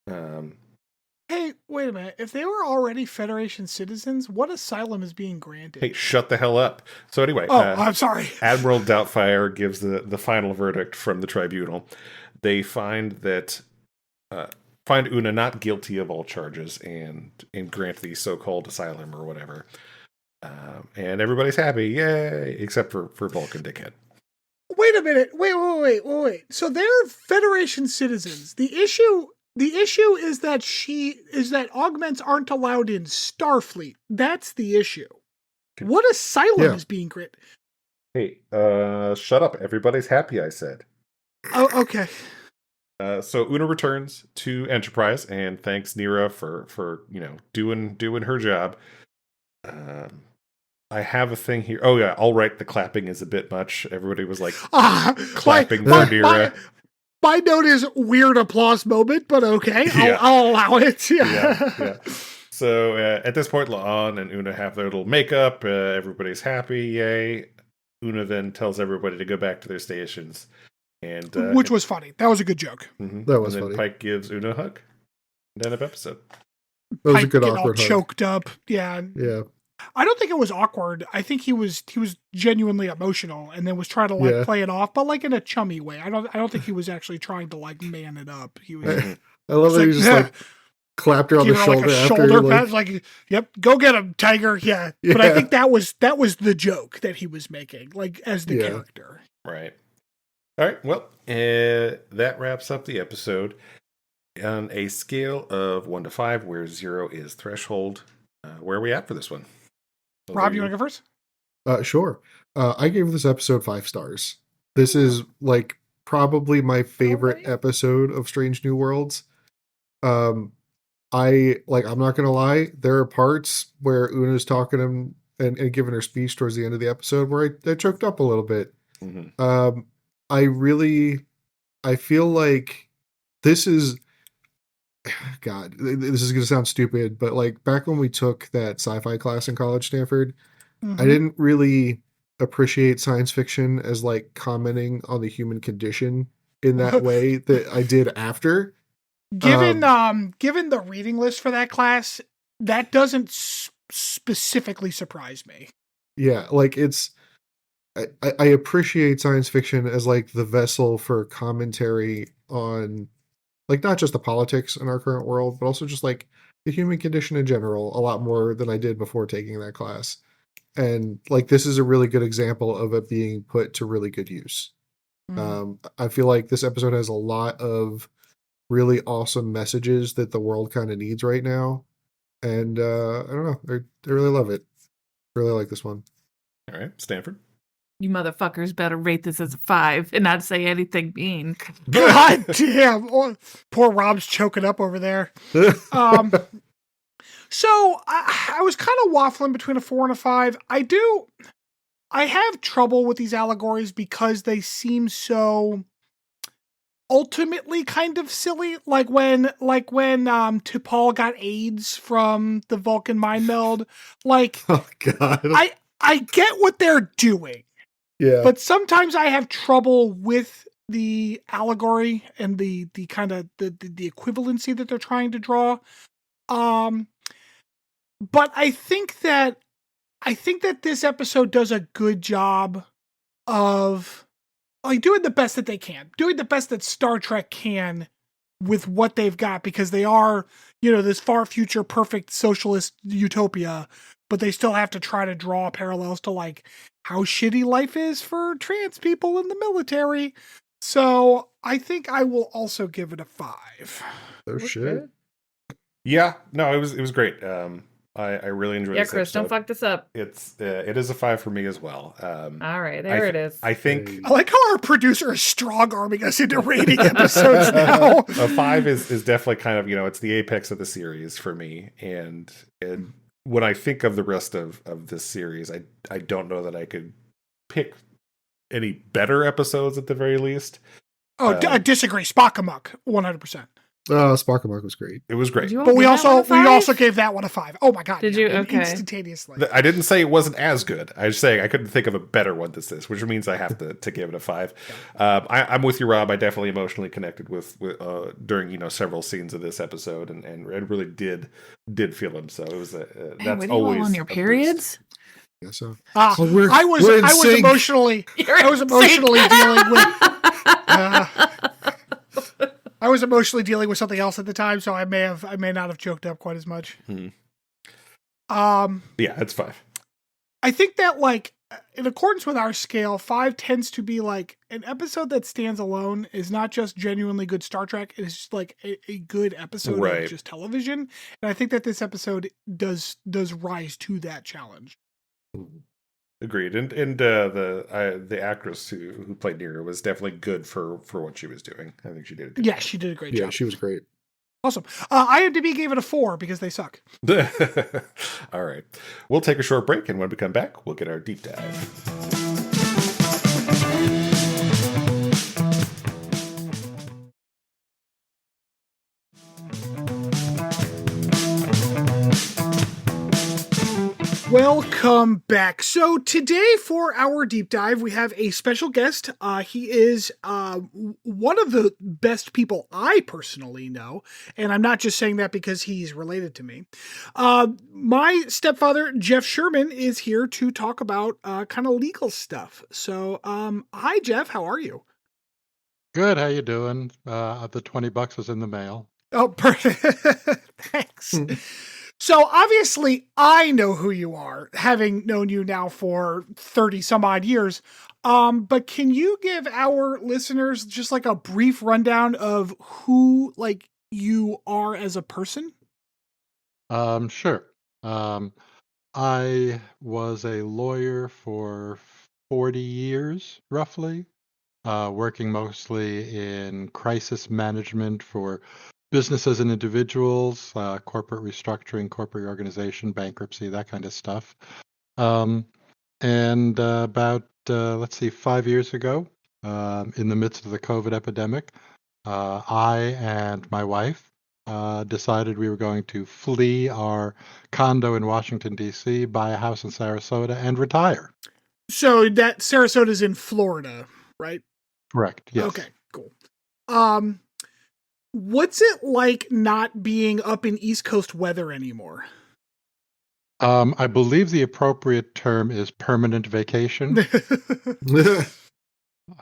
S5: Hey, wait a minute. If they were already Federation citizens, what asylum is being granted?
S2: Hey, shut the hell up. So anyway,
S5: I'm sorry.
S2: Admiral Doubtfire gives the final verdict from the tribunal. They find Una not guilty of all charges and grant the so-called asylum or whatever. And everybody's happy, yay, except for Vulcan Dickhead.
S5: Wait a minute. Wait. So they're Federation citizens. The issue is that augments aren't allowed in Starfleet. That's the issue. What asylum is being granted?
S2: Hey, shut up. Everybody's happy, I said.
S5: Oh, okay.
S2: So Una returns to Enterprise and thanks Nira for doing her job. I have a thing here. Oh yeah, all right. The clapping is a bit much. Everybody was like clapping for Nira.
S5: My note is weird applause moment, but okay, I'll allow it.
S2: Yeah. So at this point, La'an and Una have their little makeup. Everybody's happy, yay. Una then tells everybody to go back to their stations. And
S5: which was funny. That was a good joke.
S2: Mm-hmm.
S3: That was
S2: and then
S3: funny.
S2: Pike gives Una a hug. End of episode.
S3: That was
S5: Pike
S3: a good
S5: getting
S3: awkward
S5: all
S3: hug.
S5: choked up. Yeah. I don't think it was awkward. I think he was genuinely emotional and then was trying to play it off, but like in a chummy way. I don't think he was actually trying to like man it up. He was.
S3: I love that he just like clapped her on the shoulder after.
S5: Pat, like, yep, go get him, Tiger. Yeah. But I think that was the joke that he was making, like as the character.
S2: Right. All right. Well, that wraps up the episode. On a scale of 1 to 5, where 0 is threshold, where are we at for this one?
S5: Rob, you want to go first?
S3: Sure. I gave this episode 5 stars. This is like probably my favorite episode of Strange New Worlds. I'm not gonna lie, there are parts where Una's talking to him and giving her speech towards the end of the episode where I choked up a little bit. Mm-hmm. I feel like this is, God, this is gonna sound stupid, but like back when we took that sci-fi class in college, Stanford, I didn't really appreciate science fiction as like commenting on the human condition in that way that I did after.
S5: Given the reading list for that class, that doesn't specifically surprise me.
S3: Yeah, like I appreciate science fiction as like the vessel for commentary on like not just the politics in our current world, but also just like the human condition in general a lot more than I did before taking that class. And like this is a really good example of it being put to really good use. I feel like this episode has a lot of really awesome messages that the world kind of needs right now. And I don't know, I really love it. Really like this one.
S2: All right, Stanford.
S4: You motherfuckers better rate this as a 5 and not say anything mean.
S5: God damn. Oh, poor Rob's choking up over there. So I was kind of waffling between a 4 and a 5. I have trouble with these allegories because they seem so ultimately kind of silly. Like when T'Pol got AIDS from the Vulcan mind meld. Like,
S3: oh God.
S5: I get what they're doing.
S3: Yeah.
S5: But sometimes I have trouble with the allegory and the kind of the equivalency that they're trying to draw. But I think that this episode does a good job of like doing the best that they can, doing the best that Star Trek can with what they've got, because they are, this far future perfect socialist utopia, but they still have to try to draw parallels to like how shitty life is for trans people in the military. So I think I will also give it a 5.
S3: Oh shit.
S2: Yeah, no, it was great. I really enjoyed it.
S4: Yeah, Chris, don't fuck this up.
S2: It is a 5 for me as well.
S4: All right, there it is.
S2: I think
S5: I like how our producer is strong-arming us into rating episodes now.
S2: A 5 is definitely kind of, it's the apex of the series for me. And when I think of the rest of this series, I don't know that I could pick any better episodes at the very least.
S5: Oh, I disagree. Spock amok, 100%.
S3: Sparkle Mark was great.
S2: It was great.
S4: Did you all
S5: But we
S4: give that one a
S5: also
S4: 5?
S5: gave that one a 5. Oh my god!
S4: Did you?
S5: and
S4: Okay.
S5: Instantaneously.
S2: I didn't say it wasn't as good. I was saying I couldn't think of a better one than this, which means I have to give it a 5. I'm with you, Rob. I definitely emotionally connected with during several scenes of this episode, and really did feel him. So it was that's
S4: were you
S2: always
S4: all on your
S2: a boost.
S4: periods?
S3: Yeah, so
S5: I was emotionally dealing with. I was emotionally dealing with something else at the time, so I may not have choked up quite as much.
S2: Yeah, it's 5.
S5: I think that, like, in accordance with our scale, 5 tends to be like an episode that stands alone is not just genuinely good Star Trek. It's just like a good episode of just television. And I think that this episode does rise to that challenge.
S2: Agreed. And the actress who played Nero was definitely good for what she was doing. I think she did a good job.
S5: She did a great
S3: yeah,
S5: job.
S3: she was great.
S5: Awesome. IMDb gave it a 4 because they suck.
S2: All right. We'll take a short break, and when we come back, we'll get our deep dive.
S5: Welcome back. So today for our deep dive, we have a special guest. He is one of the best people I personally know, and I'm not just saying that because he's related to me. My stepfather, Jeff Sherman, is here to talk about kind of legal stuff. So, hi, Jeff. How are you?
S1: Good. How you doing? The $20 is in the mail.
S5: Oh, perfect. Thanks. So obviously I know who you are, having known you now for 30 some odd years. But can you give our listeners just like a brief rundown of who like you are as a person?
S1: Sure. I was a lawyer for 40 years, roughly, working mostly in crisis management for businesses and individuals, corporate restructuring, corporate reorganization, bankruptcy, that kind of stuff. And about, 5 years ago, in the midst of the COVID epidemic, I and my wife decided we were going to flee our condo in Washington, D.C., buy a house in Sarasota, and retire.
S5: So that Sarasota's in Florida, right?
S1: Correct. Yes.
S5: Okay, cool. What's it like not being up in East Coast weather anymore?
S1: I believe the appropriate term is permanent vacation.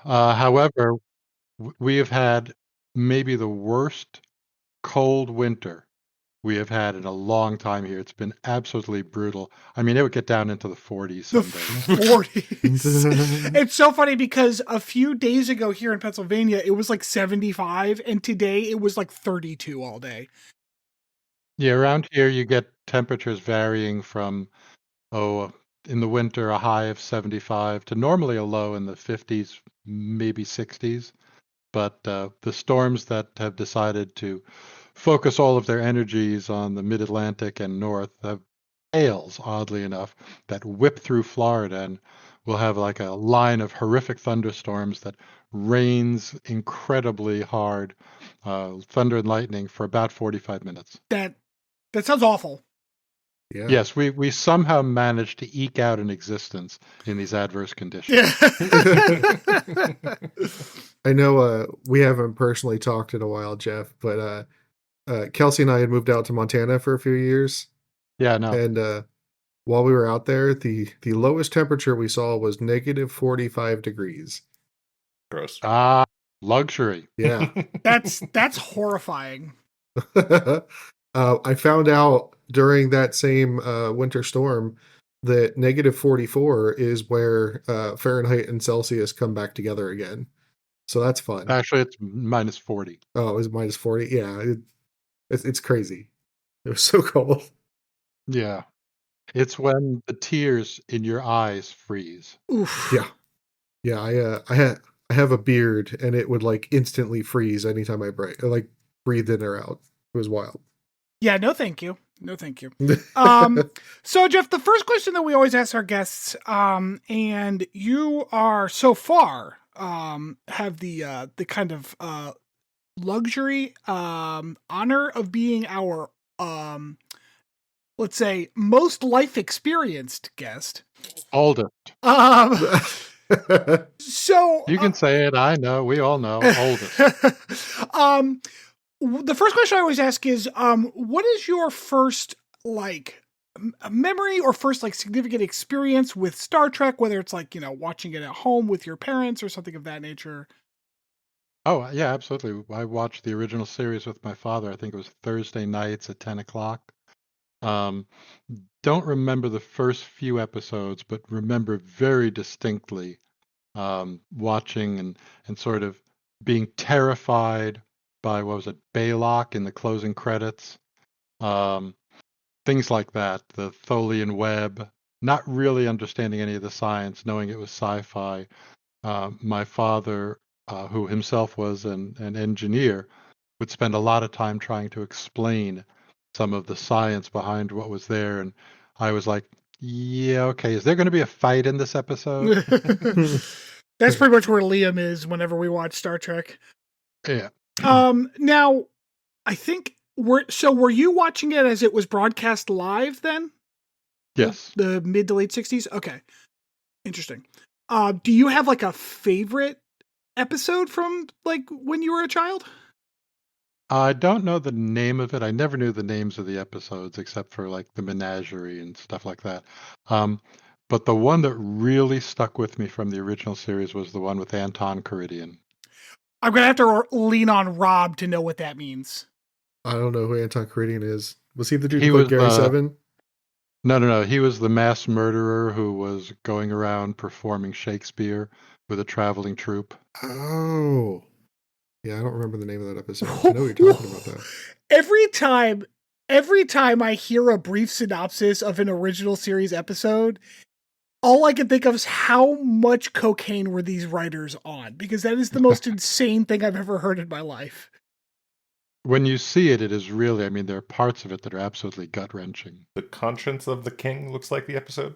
S1: However, we have had maybe the worst cold winter we have had in a long time here. It's been absolutely brutal. I mean, it would get down into the 40s some days.
S5: The 40s. It's so funny because a few days ago here in Pennsylvania, it was like 75, and today it was like 32 all day.
S1: Yeah, around here you get temperatures varying from, in the winter, a high of 75 to normally a low in the 50s, maybe 60s. But the storms that have decided to focus all of their energies on the mid-Atlantic and north have hails, oddly enough, that whip through Florida, and we'll have like a line of horrific thunderstorms that rains incredibly hard, thunder and lightning for about 45 minutes.
S5: That sounds awful.
S3: Yeah.
S1: Yes, we somehow managed to eke out an existence in these adverse conditions.
S5: Yeah.
S3: I know we haven't personally talked in a while, Jeff, but Kelsey and I had moved out to Montana for a few years.
S1: Yeah, no.
S3: And while we were out there, the lowest temperature we saw was negative 45 degrees.
S2: Gross.
S1: Luxury.
S3: Yeah.
S5: That's horrifying.
S3: I found out during that same winter storm that negative 44 is where Fahrenheit and Celsius come back together again. So that's fun.
S1: Actually, it's minus 40.
S3: Oh, it was minus 40? Yeah. It's crazy. It was so cold.
S1: Yeah. It's when the tears in your eyes freeze.
S5: Oof.
S3: Yeah. Yeah, I have a beard and it would like instantly freeze anytime I breathed in or out. It was wild.
S5: Yeah, no thank you. No thank you. So Jeff, the first question that we always ask our guests, and you are so far have the kind of luxury, honor of being our, let's say, most life experienced guest.
S1: Oldest.
S5: Um, so
S1: You can say it. I know. We all know. Oldest.
S5: The first question I always ask is, what is your first memory or first significant experience with Star Trek? Whether it's watching it at home with your parents or something of that nature.
S1: Oh, yeah, absolutely. I watched the original series with my father. I think it was Thursday nights at 10 o'clock. Um, don't remember the first few episodes, but remember very distinctly watching and sort of being terrified by, what was it, Baylock in the closing credits. Um, things like that, the Tholian web, not really understanding any of the science, knowing it was sci-fi. My father, who himself was an engineer, would spend a lot of time trying to explain some of the science behind what was there. And I was like, yeah, okay, is there going to be a fight in this episode?
S5: That's pretty much where Liam is whenever we watch Star Trek.
S1: Yeah.
S5: Now, I think were you watching it as it was broadcast live then?
S1: Yes.
S5: The mid to late 60s? Okay. Interesting. Do you have a favorite episode from when you were a child?
S1: I don't know the name of it. I never knew the names of the episodes except for the menagerie and stuff like that. But the one that really stuck with me from the original series was the one with Anton Caridian.
S5: I'm going to have to lean on Rob to know what that means.
S3: I don't know who Anton Caridian is. Was he the dude
S1: He
S3: who played
S1: was
S3: Gary Seven?
S1: No. He was the mass murderer who was going around performing Shakespeare with a traveling troupe.
S3: Oh. Yeah, I don't remember the name of that episode. I know what you're talking about, though.
S5: Every time I hear a brief synopsis of an original series episode, all I can think of is how much cocaine were these writers on, because that is the most insane thing I've ever heard in my life.
S1: When you see it, it is really, there are parts of it that are absolutely gut-wrenching.
S2: The Conscience of the King looks like the episode.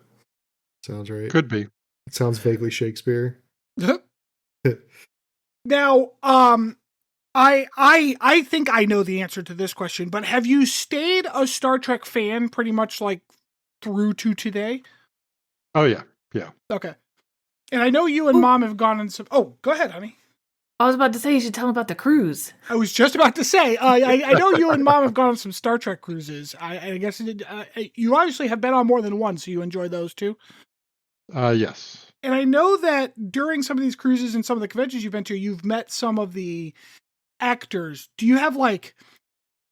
S3: Sounds right.
S1: Could be.
S3: It sounds vaguely Shakespeare.
S5: Now, I think I know the answer to this question, but have you stayed a Star Trek fan pretty much through to today?
S1: Oh, yeah. Yeah.
S5: Okay. And I know you and Mom have gone on some... Oh, go ahead, honey.
S4: I was about to say you should tell them about the cruise.
S5: I was just about to say, I know you and Mom have gone on some Star Trek cruises. I guess you obviously have been on more than one, so you enjoy those too?
S1: Yes.
S5: And I know that during some of these cruises and some of the conventions you've been to, you've met some of the actors. Do you have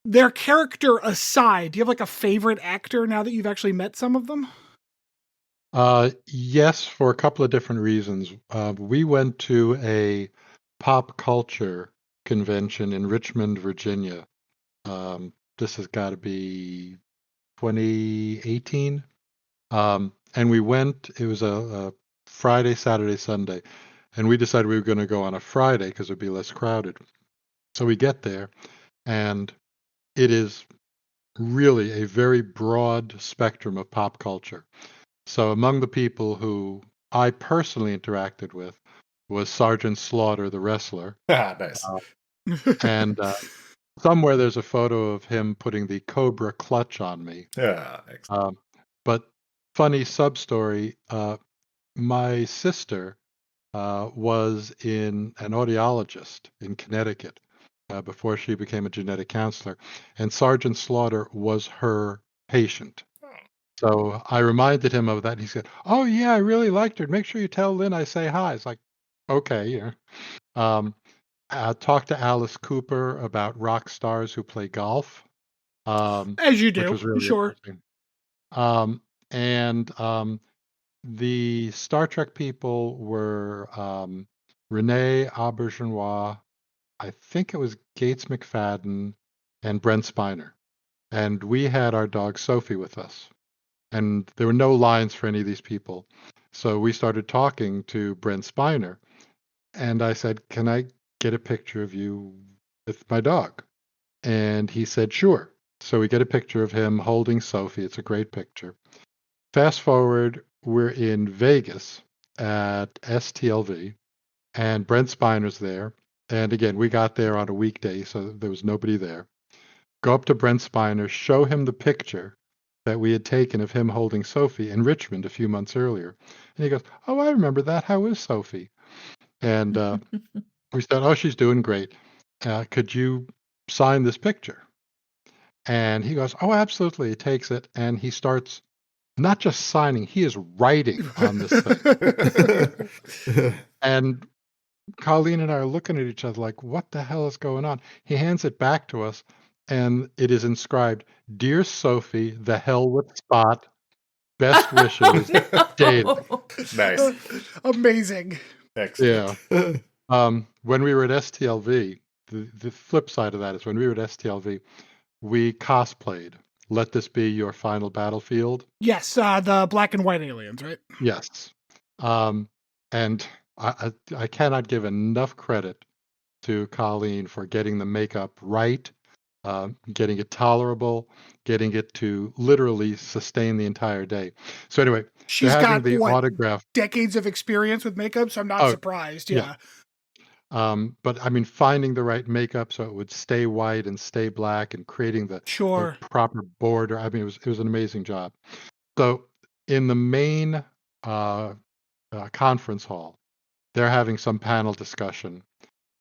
S5: their character aside, do you have a favorite actor now that you've actually met some of them?
S1: Yes, for a couple of different reasons. We went to a pop culture convention in Richmond, Virginia. This has got to be 2018. And we went, it was a Friday, Saturday, Sunday, and we decided we were going to go on a Friday because it would be less crowded. So we get there, and it is really a very broad spectrum of pop culture. So among the people who I personally interacted with was Sergeant Slaughter, the wrestler.
S2: Nice.
S1: And somewhere there's a photo of him putting the Cobra clutch on me.
S2: Yeah, excellent.
S1: But funny sub-story, my sister was an audiologist in Connecticut before she became a genetic counselor, and Sergeant Slaughter was her patient. So I reminded him of that, and he said, "Oh yeah, I really liked her. Make sure you tell Lynn I say hi." It's like, okay, yeah. Talked to Alice Cooper about rock stars who play golf.
S5: As you do,
S1: which was really
S5: sure.
S1: interesting. And the Star Trek people were Renee Auberjonois, I think it was Gates McFadden, and Brent Spiner. And we had our dog Sophie with us. And there were no lines for any of these people. So we started talking to Brent Spiner. And I said, "Can I get a picture of you with my dog?" And he said, "Sure." So we get a picture of him holding Sophie. It's a great picture. Fast forward, we're in Vegas at STLV, and Brent Spiner's there, And again, we got there on a weekday, so there was nobody there. Go up to Brent Spiner, show him the picture that we had taken of him holding Sophie in Richmond a few months earlier. And he goes, "Oh, I remember that. How is Sophie?" And we said, "Oh, she's doing great. Could you sign this picture?" And he goes, "Oh, absolutely." He takes it and he starts not just signing, he is writing on this thing. And Colleen and I are looking at each other like, what the hell is going on? He hands it back to us, and it is inscribed, "Dear Sophie, the hell with Spot. Best wishes, Dave."
S2: Nice.
S5: Amazing.
S2: Excellent.
S1: Yeah. When we were at STLV, the flip side of that is when we were at STLV, we cosplayed Let This Be Your Final Battlefield.
S5: Yes, the black and white aliens, right?
S1: Yes. And I cannot give enough credit to Colleen for getting the makeup right, getting it tolerable, getting it to literally sustain the entire day. So anyway,
S5: She's
S1: they're having
S5: got
S1: the
S5: what,
S1: autograph.
S5: decades of experience with makeup, so I'm not surprised. Yeah.
S1: But I mean, finding the right makeup so it would stay white and stay black, and creating the proper border. I mean, it was an amazing job. So in the main conference hall, they're having some panel discussion,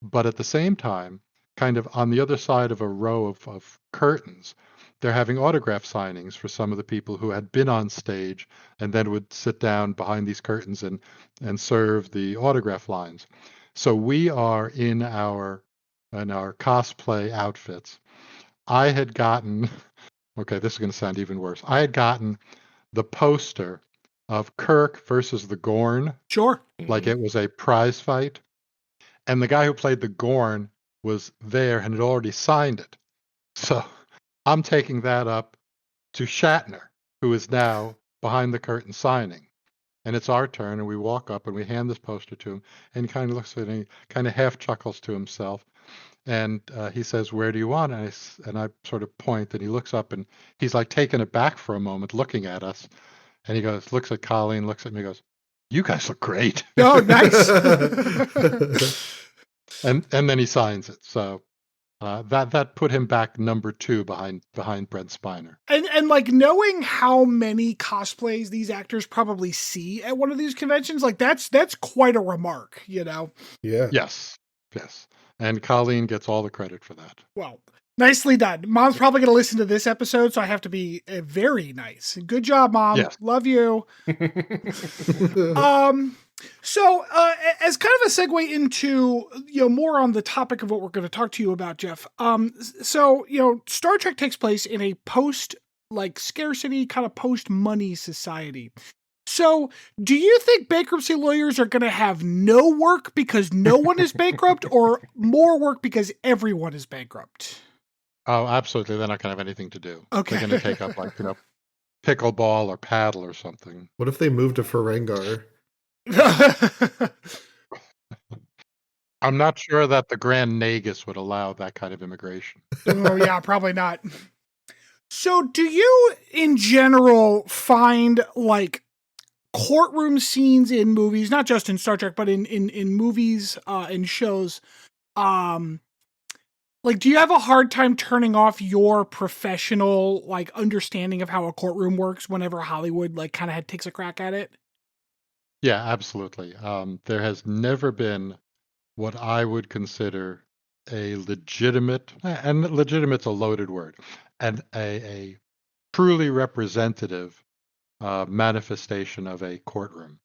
S1: but at the same time, kind of on the other side of a row of curtains, they're having autograph signings for some of the people who had been on stage and then would sit down behind these curtains and serve the autograph lines. So we are in our cosplay outfits. I had gotten, okay, this is going to sound even worse. I had gotten the poster of Kirk versus the Gorn.
S5: Sure.
S1: Like it was a prize fight. And the guy who played the Gorn was there and had already signed it. So I'm taking that up to Shatner, who is now behind the curtain signing. And it's our turn, and we walk up and we hand this poster to him, and he kind of looks at it and he kind of half chuckles to himself. And he says, "Where do you want?" And I sort of point, and he looks up and he's like taken aback for a moment, looking at us. And he goes, looks at Colleen, looks at me, goes, "You guys look great."
S5: Oh, nice.
S1: and then he signs it. So that put him back number 2 behind Brent Spiner.
S5: And like knowing how many cosplays these actors probably see at one of these conventions, like that's quite a remark, you know?
S3: Yeah.
S1: Yes. And Colleen gets all the credit for that.
S5: Well, nicely done. Mom's probably going to listen to this episode, so I have to be very nice. Good job, Mom.
S1: Yes.
S5: Love you. So as kind of a segue into, more on the topic of what we're going to talk to you about, Jeff. So, Star Trek takes place in a post scarcity kind of post money society. So do you think bankruptcy lawyers are going to have no work because no one is bankrupt, or more work because everyone is bankrupt?
S1: Oh, absolutely. They're not going to have anything to do.
S5: Okay.
S1: They're going to take up pickleball or paddle or something.
S3: What if they move to Ferengar?
S1: I'm not sure that the Grand Nagus would allow that kind of immigration.
S5: Oh, yeah, probably not. So do you, in general, find courtroom scenes in movies, not just in Star Trek, but in movies and shows, do you have a hard time turning off your professional understanding of how a courtroom works whenever Hollywood kind of takes a crack at it?
S1: Yeah, absolutely. There has never been what I would consider a legitimate, and legitimate's a loaded word, and a truly representative manifestation of a courtroom.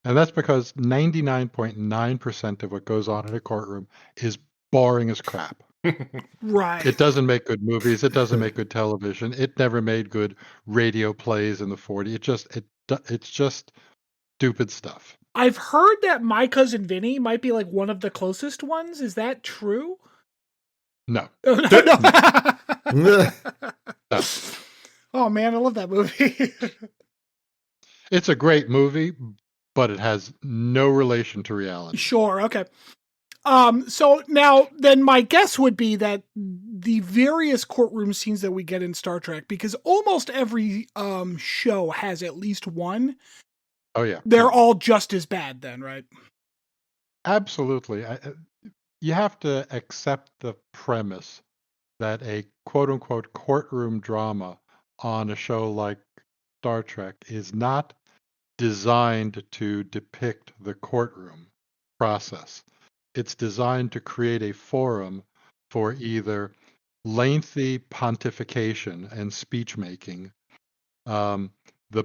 S1: And that's because 99.9% of what goes on in a courtroom is boring as crap.
S5: Right.
S1: It doesn't make good movies. It doesn't make good television. It never made good radio plays in the 40s. It's just stupid stuff.
S5: I've heard that My Cousin Vinny might be one of the closest ones. Is that true?
S1: No.
S5: Oh, no.
S1: No.
S5: Oh man, I love that movie.
S1: It's a great movie, but it has no relation to reality.
S5: Sure, okay. So now then my guess would be that the various courtroom scenes that we get in Star Trek, because almost every show has at least one.
S1: Oh yeah.
S5: They're all just as bad then, right?
S1: Absolutely. you have to accept the premise that a quote unquote courtroom drama on a show like Star Trek is not designed to depict the courtroom process. It's designed to create a forum for either lengthy pontification and speech making, the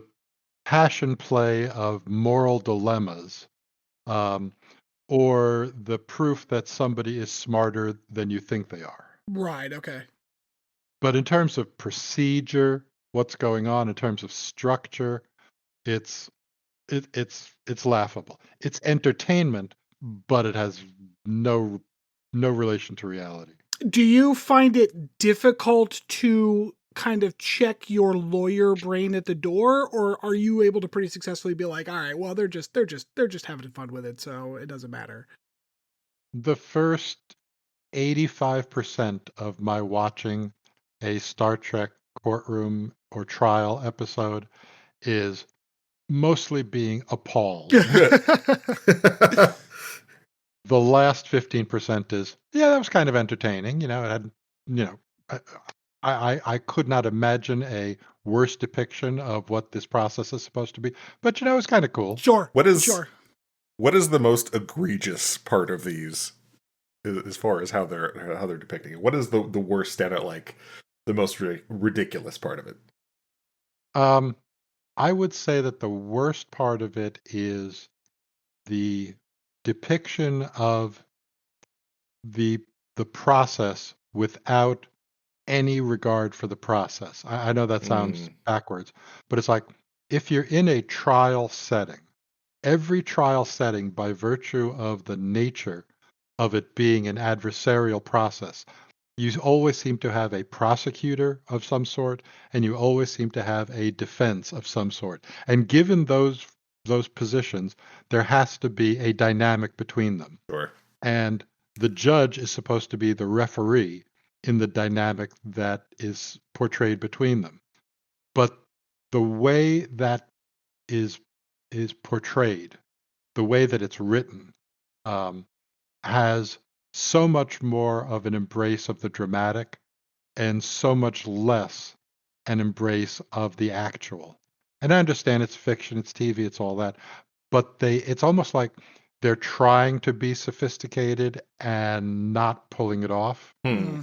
S1: passion play of moral dilemmas, um, or the proof that somebody is smarter than you think they are.
S5: Right. Okay.
S1: But in terms of procedure, what's going on in terms of structure, it's it's laughable. It's entertainment, but it has no relation to reality.
S5: Do you find it difficult to kind of check your lawyer brain at the door, or are you able to pretty successfully be like, all right, well, they're just having fun with it, so it doesn't matter?
S1: The first 85% of my watching a Star Trek courtroom or trial episode is mostly being appalled. The last 15% is, yeah, that was kind of entertaining. It had, I could not imagine a worse depiction of what this process is supposed to be. But, it's kind of cool.
S5: Sure.
S2: What is
S5: Sure.
S2: what is the most egregious part of these, as far as how they're depicting it? What is the worst at it, like the most ridiculous part of it?
S1: I would say that the worst part of it is the depiction of the process without any regard for the process. I know that sounds backwards, but it's like if you're in a trial setting, every trial setting, by virtue of the nature of it being an adversarial process, you always seem to have a prosecutor of some sort, and you always seem to have a defense of some sort. And given those positions, there has to be a dynamic between them.
S2: Sure.
S1: And the judge is supposed to be the referee in the dynamic that is portrayed between them. But the way that is portrayed, the way that it's written, has so much more of an embrace of the dramatic and so much less an embrace of the actual. And I understand it's fiction, it's TV, it's all that, but it's almost like they're trying to be sophisticated and not pulling it off.
S5: Mm-hmm.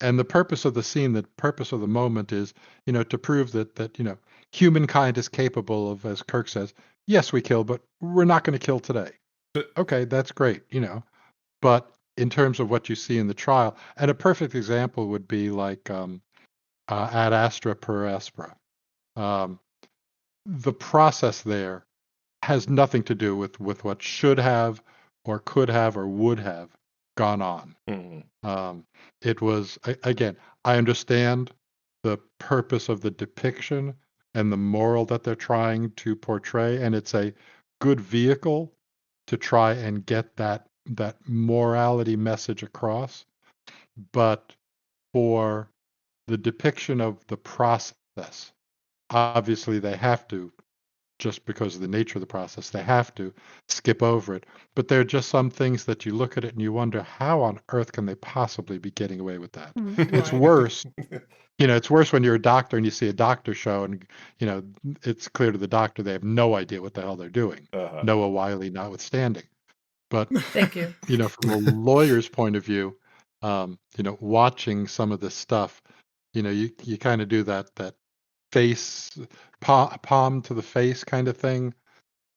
S1: And the purpose of the scene, the purpose of the moment is, to prove that humankind is capable of, as Kirk says, yes, we kill, but we're not going to kill today. Okay, that's great, But in terms of what you see in the trial, and a perfect example would be like Ad Astra per Aspera. The process there has nothing to do with what should have or could have or would have gone on. It was, again, I understand the purpose of the depiction and the moral that they're trying to portray, and it's a good vehicle to try and get that morality message across. But for the depiction of the process, obviously they have to, just because of the nature of the process, they have to skip over it. But there are just some things that you look at it and you wonder, how on earth can they possibly be getting away with that?
S5: Right.
S1: It's worse. It's worse when you're a doctor and you see a doctor show and, it's clear to the doctor they have no idea what the hell they're doing. Noah Wiley notwithstanding. But,
S4: Thank you.
S1: From a lawyer's point of view, watching some of this stuff, you kind of do that face, palm to the face kind of thing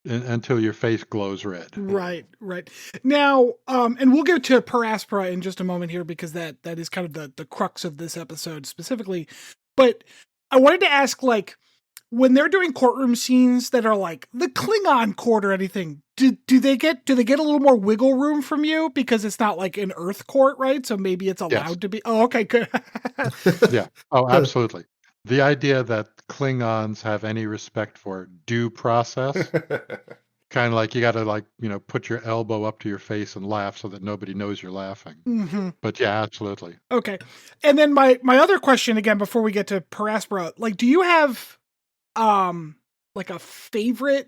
S1: until your face glows red.
S5: Right. Now, and we'll get to Per Aspera in just a moment here, because that is kind of the crux of this episode specifically. But I wanted to ask, like, when they're doing courtroom scenes that are like the Klingon court or anything, do they get a little more wiggle room from you, because it's not like an Earth court, right? So maybe it's allowed to be. Oh, okay, good.
S1: Yeah. Oh, absolutely. The idea that Klingons have any respect for due process, kind of like you got to put your elbow up to your face and laugh so that nobody knows you're laughing.
S5: Mm-hmm.
S1: But yeah, absolutely.
S5: Okay. And then my other question, again, before we get to Per Aspera, like, do you have like a favorite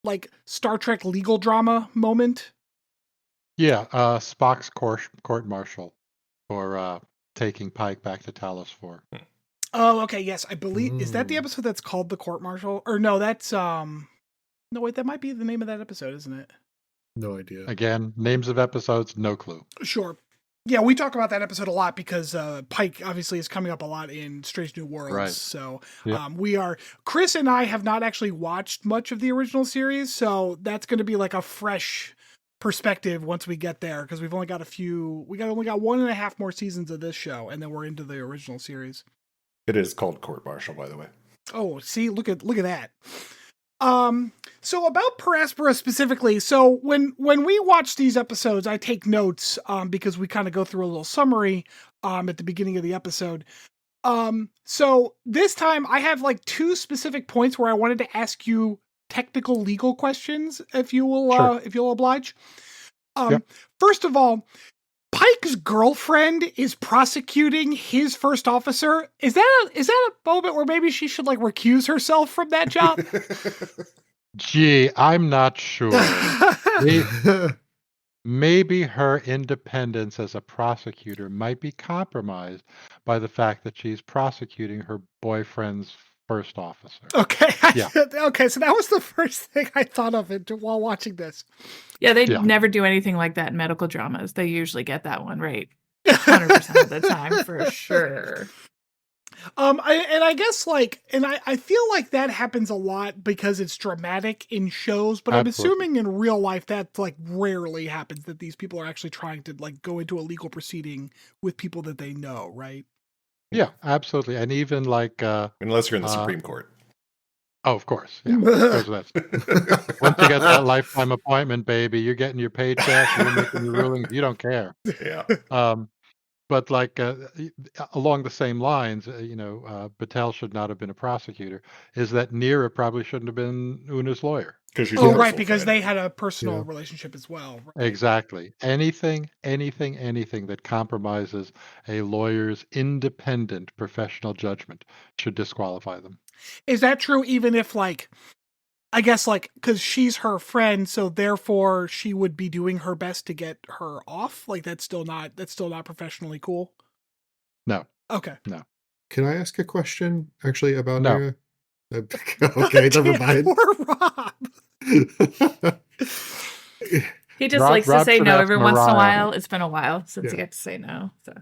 S5: like Star Trek legal drama moment?
S1: Yeah, Spock's court-martial for taking Pike back to Talos 4.
S5: Oh, okay, yes, I believe is that the episode that's called the court martial? Or no, that's no wait, that might be the name of that episode, isn't it?
S3: No idea.
S1: Again, names of episodes, no clue.
S5: Sure. Yeah, we talk about that episode a lot because Pike obviously is coming up a lot in Strange New Worlds.
S1: Right.
S5: So
S1: Yep.
S5: Chris and I have not actually watched much of the original series, so that's going to be like a fresh perspective once we get there because we've only got only got 1.5 more seasons of this show, and then we're into the original series.
S2: It is called court martial, by the way.
S5: Oh, see, look at that. So about Per Aspera specifically, so when we watch these episodes, I take notes because we kind of go through a little summary at the beginning of the episode. So this time I have like 2 specific points where I wanted to ask you technical legal questions, if you will,
S1: Sure.
S5: if you'll oblige.
S1: Yep.
S5: First of all, Pike's girlfriend is prosecuting his first officer. Is that a moment where maybe she should like recuse herself from that job?
S1: Gee, I'm not sure. Maybe her independence as a prosecutor might be compromised by the fact that she's prosecuting her boyfriend's first officer.
S5: Okay.
S1: Yeah.
S5: Okay, so that was the first thing I thought of it while watching this.
S4: Yeah, they
S1: Yeah.
S4: never do anything like that in medical dramas. They usually get that one right 100% of the time for sure.
S5: I guess I feel like that happens a lot because it's dramatic in shows, but I'm
S1: Absolutely.
S5: assuming in real life that like rarely happens, that these people are actually trying to like go into a legal proceeding with people that they know, right?
S1: Yeah, absolutely. And even like
S2: Unless you're in the Supreme Court.
S1: oh, of course. Yeah. Goes without saying. Once you get that lifetime appointment, baby, you're getting your paycheck, you're making your rulings, you don't care.
S2: Yeah.
S1: But like along the same lines, Battelle should not have been a prosecutor. Is that Neera probably shouldn't have been Una's lawyer?
S2: Because she's
S5: Oh, right, because they had a personal
S3: Yeah.
S5: relationship as well. Right?
S1: Exactly. Anything that compromises a lawyer's independent professional judgment should disqualify them.
S5: Is that true even if like, I guess like, because she's her friend, so therefore she would be doing her best to get her off? Like that's still not professionally cool?
S1: No.
S5: Okay.
S3: Can I ask a question actually about
S1: No.
S3: Neera? Okay, never mind.
S5: Poor Rob.
S4: He just
S1: Rob-
S4: likes to
S1: Rob
S4: say
S1: should
S4: no
S1: ask
S4: every once in a
S1: Mariah.
S4: while. It's been a while since he
S3: Yeah.
S4: got to say no. So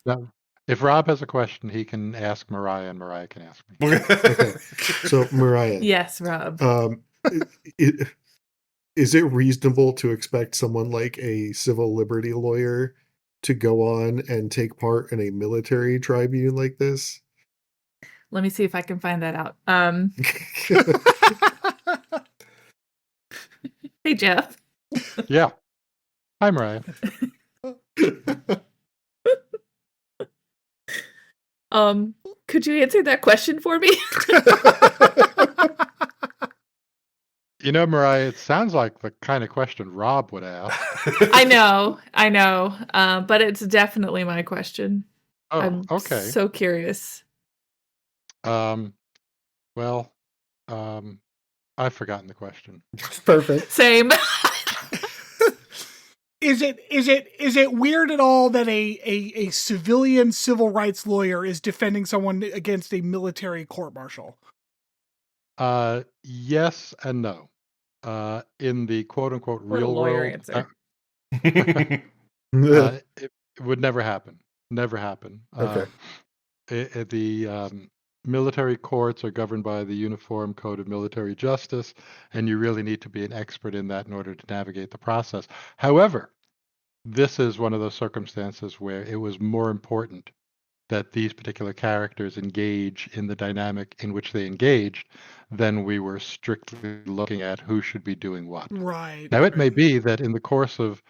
S1: No. If Rob has a question, he can ask Mariah, and Mariah can ask me.
S3: Okay. So Mariah,
S4: yes, Rob.
S3: is it reasonable to expect someone like a civil liberty lawyer to go on and take part in a military tribune like this?
S4: Let me see if I can find that out. Hey, Jeff.
S1: Yeah. Hi, Mariah.
S4: Could you answer that question for me?
S1: Mariah, it sounds like the kind of question Rob would ask.
S4: I know. But it's definitely my question.
S1: Oh,
S4: I'm
S1: okay.
S4: so curious.
S1: Well, I've forgotten the question.
S3: Perfect.
S4: Same.
S5: Is it weird at all that a civilian civil rights lawyer is defending someone against a military court martial?
S1: Yes and no. In the quote unquote
S4: What a
S1: real
S4: lawyer
S1: world,
S4: answer.
S1: it would never happen. Never happen.
S3: Okay.
S1: The military courts are governed by the Uniform Code of Military Justice, and you really need to be an expert in that in order to navigate the process. However, this is one of those circumstances where it was more important that these particular characters engage in the dynamic in which they engaged than we were strictly looking at who should be doing what.
S5: Right.
S1: Now, it may be that in the course of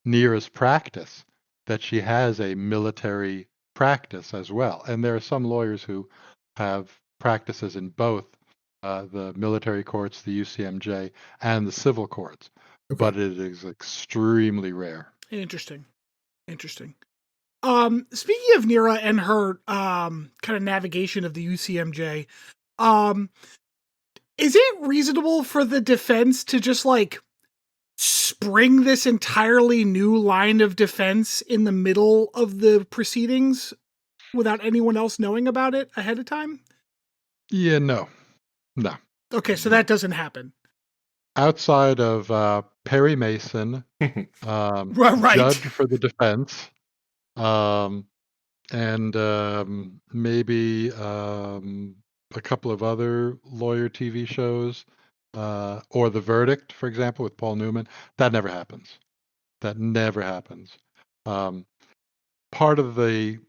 S1: Neera's practice, that she has a military practice as well. And there are some lawyers who have practices in both the military courts, the UCMJ, and the civil courts.
S3: Okay.
S1: But it is extremely rare.
S5: Interesting. Speaking of Neera and her kind of navigation of the UCMJ, is it reasonable for the defense to just like spring this entirely new line of defense in the middle of the proceedings without anyone else knowing about it ahead of time?
S1: Yeah, no.
S5: Okay, so that doesn't happen.
S1: Outside of Perry Mason,
S5: Right.
S1: judge for the defense, and maybe a couple of other lawyer TV shows, or The Verdict, for example, with Paul Newman. That never happens. That never happens. Part of the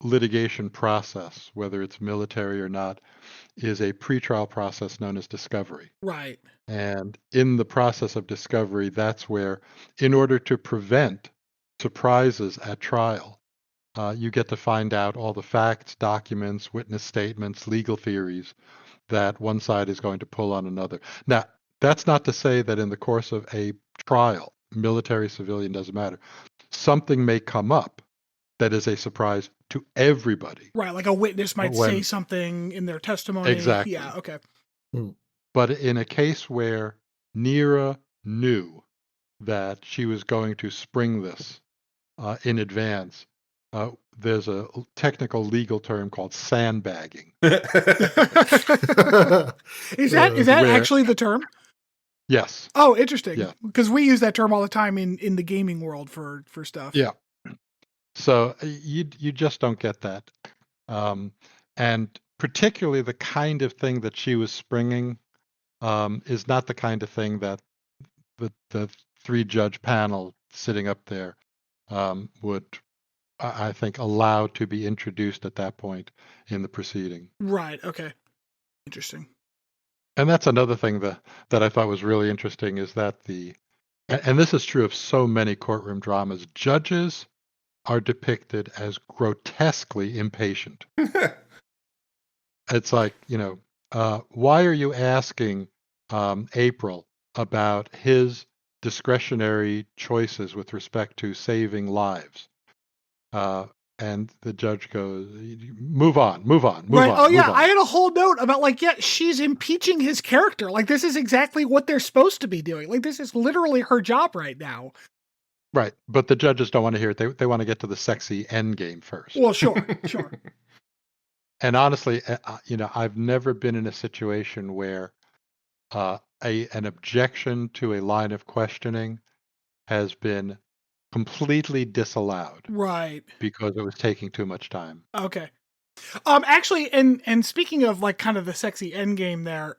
S1: litigation process, whether it's military or not, is a pretrial process known as discovery.
S5: Right.
S1: And in the process of discovery, that's where, in order to prevent surprises at trial, you get to find out all the facts, documents, witness statements, legal theories that one side is going to pull on another. Now, that's not to say that in the course of a trial, military, civilian, doesn't matter, something may come up that is a surprise to everybody.
S5: Right, like a witness might say something in their testimony.
S1: Exactly.
S5: Yeah, okay.
S1: But in a case where Nira knew that she was going to spring this in advance, there's a technical legal term called sandbagging.
S5: Is that actually the term?
S1: Yes.
S5: Oh, interesting.
S1: Yeah.
S5: Because we use that term all the time in the gaming world for stuff.
S1: Yeah. So you just don't get that. And particularly the kind of thing that she was springing is not the kind of thing that the 3-judge panel sitting up there would, I think, allow to be introduced at that point in the proceeding.
S5: Right. Okay. Interesting.
S1: And that's another thing that I thought was really interesting is that and this is true of so many courtroom dramas, judges are depicted as grotesquely impatient. It's like, why are you asking April about his discretionary choices with respect to saving lives? And the judge goes, move on.
S5: Right. Oh, yeah.
S1: Move on.
S5: I had a whole note about she's impeaching his character. Like, this is exactly what they're supposed to be doing. Like, this is literally her job right now.
S1: Right. But the judges don't want to hear it. They want to get to the sexy end game first.
S5: Well, sure.
S1: And honestly, I've never been in a situation where an objection to a line of questioning has been completely disallowed.
S5: Right.
S1: Because it was taking too much time.
S5: Okay. Actually, and speaking of like kind of the sexy end game there,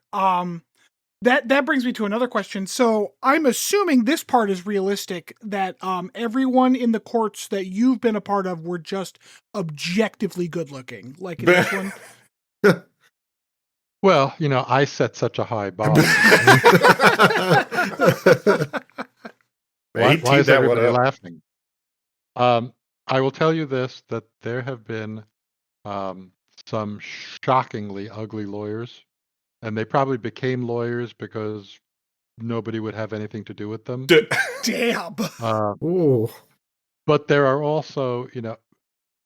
S5: that brings me to another question. So I'm assuming this part is realistic, that everyone in the courts that you've been a part of were just objectively good looking, like in this one.
S1: Well, I set such a high bar. Why is everybody laughing? I will tell you this, that there have been some shockingly ugly lawyers, and they probably became lawyers because nobody would have anything to do with them.
S5: Damn.
S1: But there are also,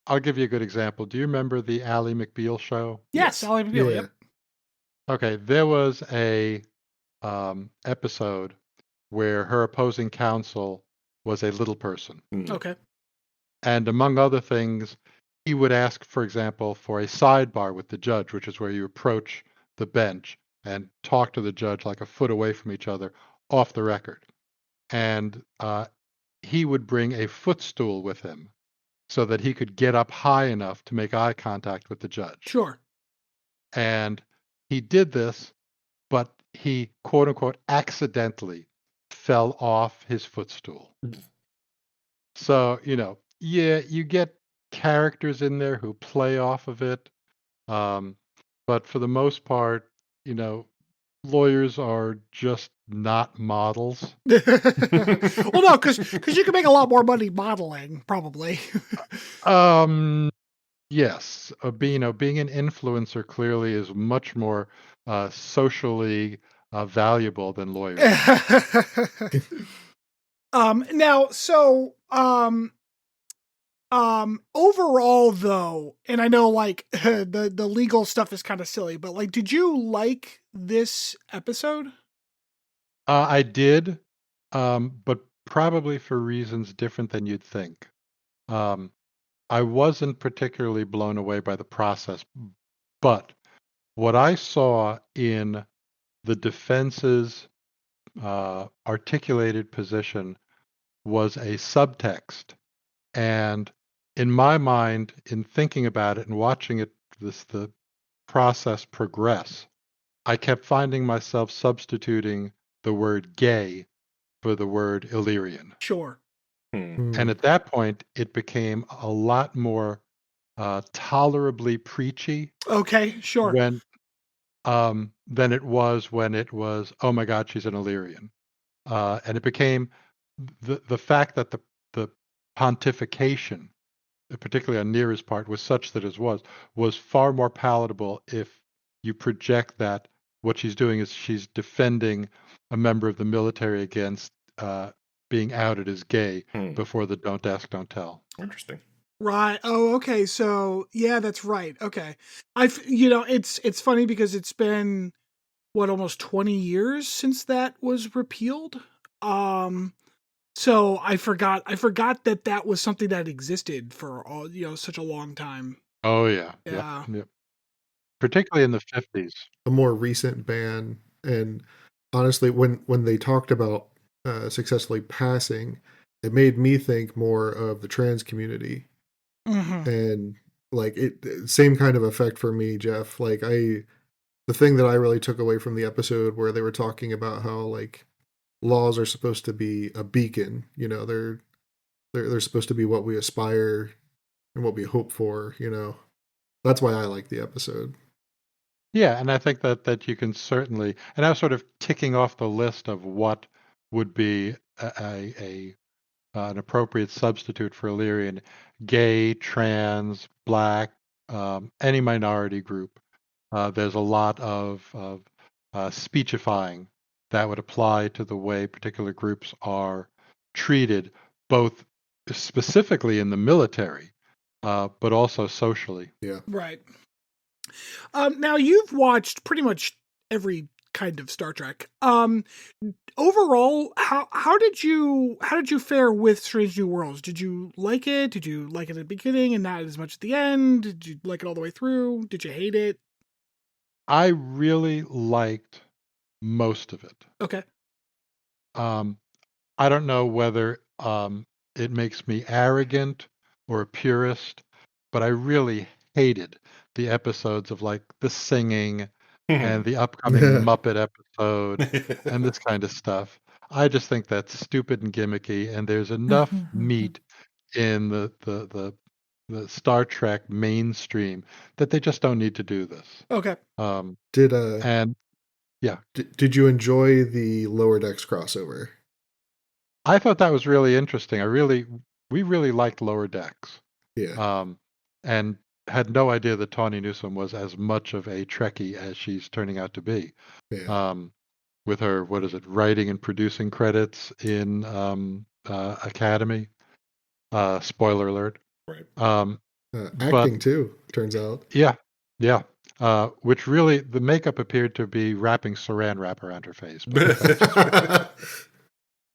S1: I'll give you a good example. Do you remember the Ally McBeal show?
S5: Yes, Ally McBeal,
S3: Yeah.
S5: yep.
S1: Okay, there was a episode where her opposing counsel was a little person.
S5: Okay.
S1: And among other things, he would ask, for example, for a sidebar with the judge, which is where you approach the bench and talk to the judge like a foot away from each other off the record. And he would bring a footstool with him so that he could get up high enough to make eye contact with the judge.
S5: Sure.
S1: And he did this, but he, quote unquote, accidentally fell off his footstool. So, you get characters in there who play off of it. But for the most part, lawyers are just not models.
S5: Well, no, because you can make a lot more money modeling, probably.
S1: Yes, being an influencer clearly is much more socially valuable than lawyers.
S5: Now, so overall though, and I know like the legal stuff is kind of silly, but like, did you like this episode?
S1: I did. but probably for reasons different than you'd think. I wasn't particularly blown away by the process, but what I saw in the defense's articulated position was a subtext. And in my mind, in thinking about it and watching the process progress, I kept finding myself substituting the word gay for the word Illyrian.
S5: Sure.
S1: And at that point, it became a lot more tolerably preachy
S5: Okay, sure.
S1: than it was when it was, oh my God, she's an Illyrian. And it became the fact that the pontification, particularly on Neera's part, was such that it was far more palatable if you project that what she's doing is she's defending a member of the military against being outed as gay before the don't ask, don't tell.
S2: Interesting.
S5: Right. Oh, okay. So yeah, that's right. Okay. It's funny because it's been almost 20 years since that was repealed. So I forgot that was something that existed for such a long time.
S1: Oh yeah.
S5: Yeah.
S1: Yep. Particularly in the 50s.
S3: A more recent ban, and honestly, when they talked about successfully passing, it made me think more of the trans community, and like same kind of effect for me, Jeff. Like the thing that I really took away from the episode where they were talking about how like laws are supposed to be a beacon, they're supposed to be what we aspire and what we hope for, That's why I like the episode.
S1: Yeah, and I think that you can certainly, and I was sort of ticking off the list of what would be an appropriate substitute for Illyrian: gay, trans, black, any minority group. There's a lot of speechifying that would apply to the way particular groups are treated, both specifically in the military, but also socially.
S3: Yeah.
S5: Right. Now you've watched pretty much every kind of Star Trek. Overall, how did you fare with Strange New Worlds? Did you like it? Did you like it at the beginning and not as much at the end? Did you like it all the way through? Did you hate it?
S1: I really liked most of it.
S5: Okay.
S1: I don't know whether it makes me arrogant or a purist, but I really hated the episodes of like the singing and the upcoming Muppet episode and this kind of stuff. I just think that's stupid and gimmicky, and there's enough meat in the Star Trek mainstream that they just don't need to do this.
S5: Okay.
S3: Did you enjoy the Lower Decks crossover?
S1: I thought that was really interesting. We really liked Lower Decks.
S3: Yeah.
S1: And had no idea that Tawny Newsome was as much of a Trekkie as she's turning out to be.
S3: Yeah.
S1: With her, writing and producing credits in Academy. Spoiler alert.
S2: Right.
S3: Acting too, turns out.
S1: Yeah. Which really, the makeup appeared to be wrapping saran wrap around her face.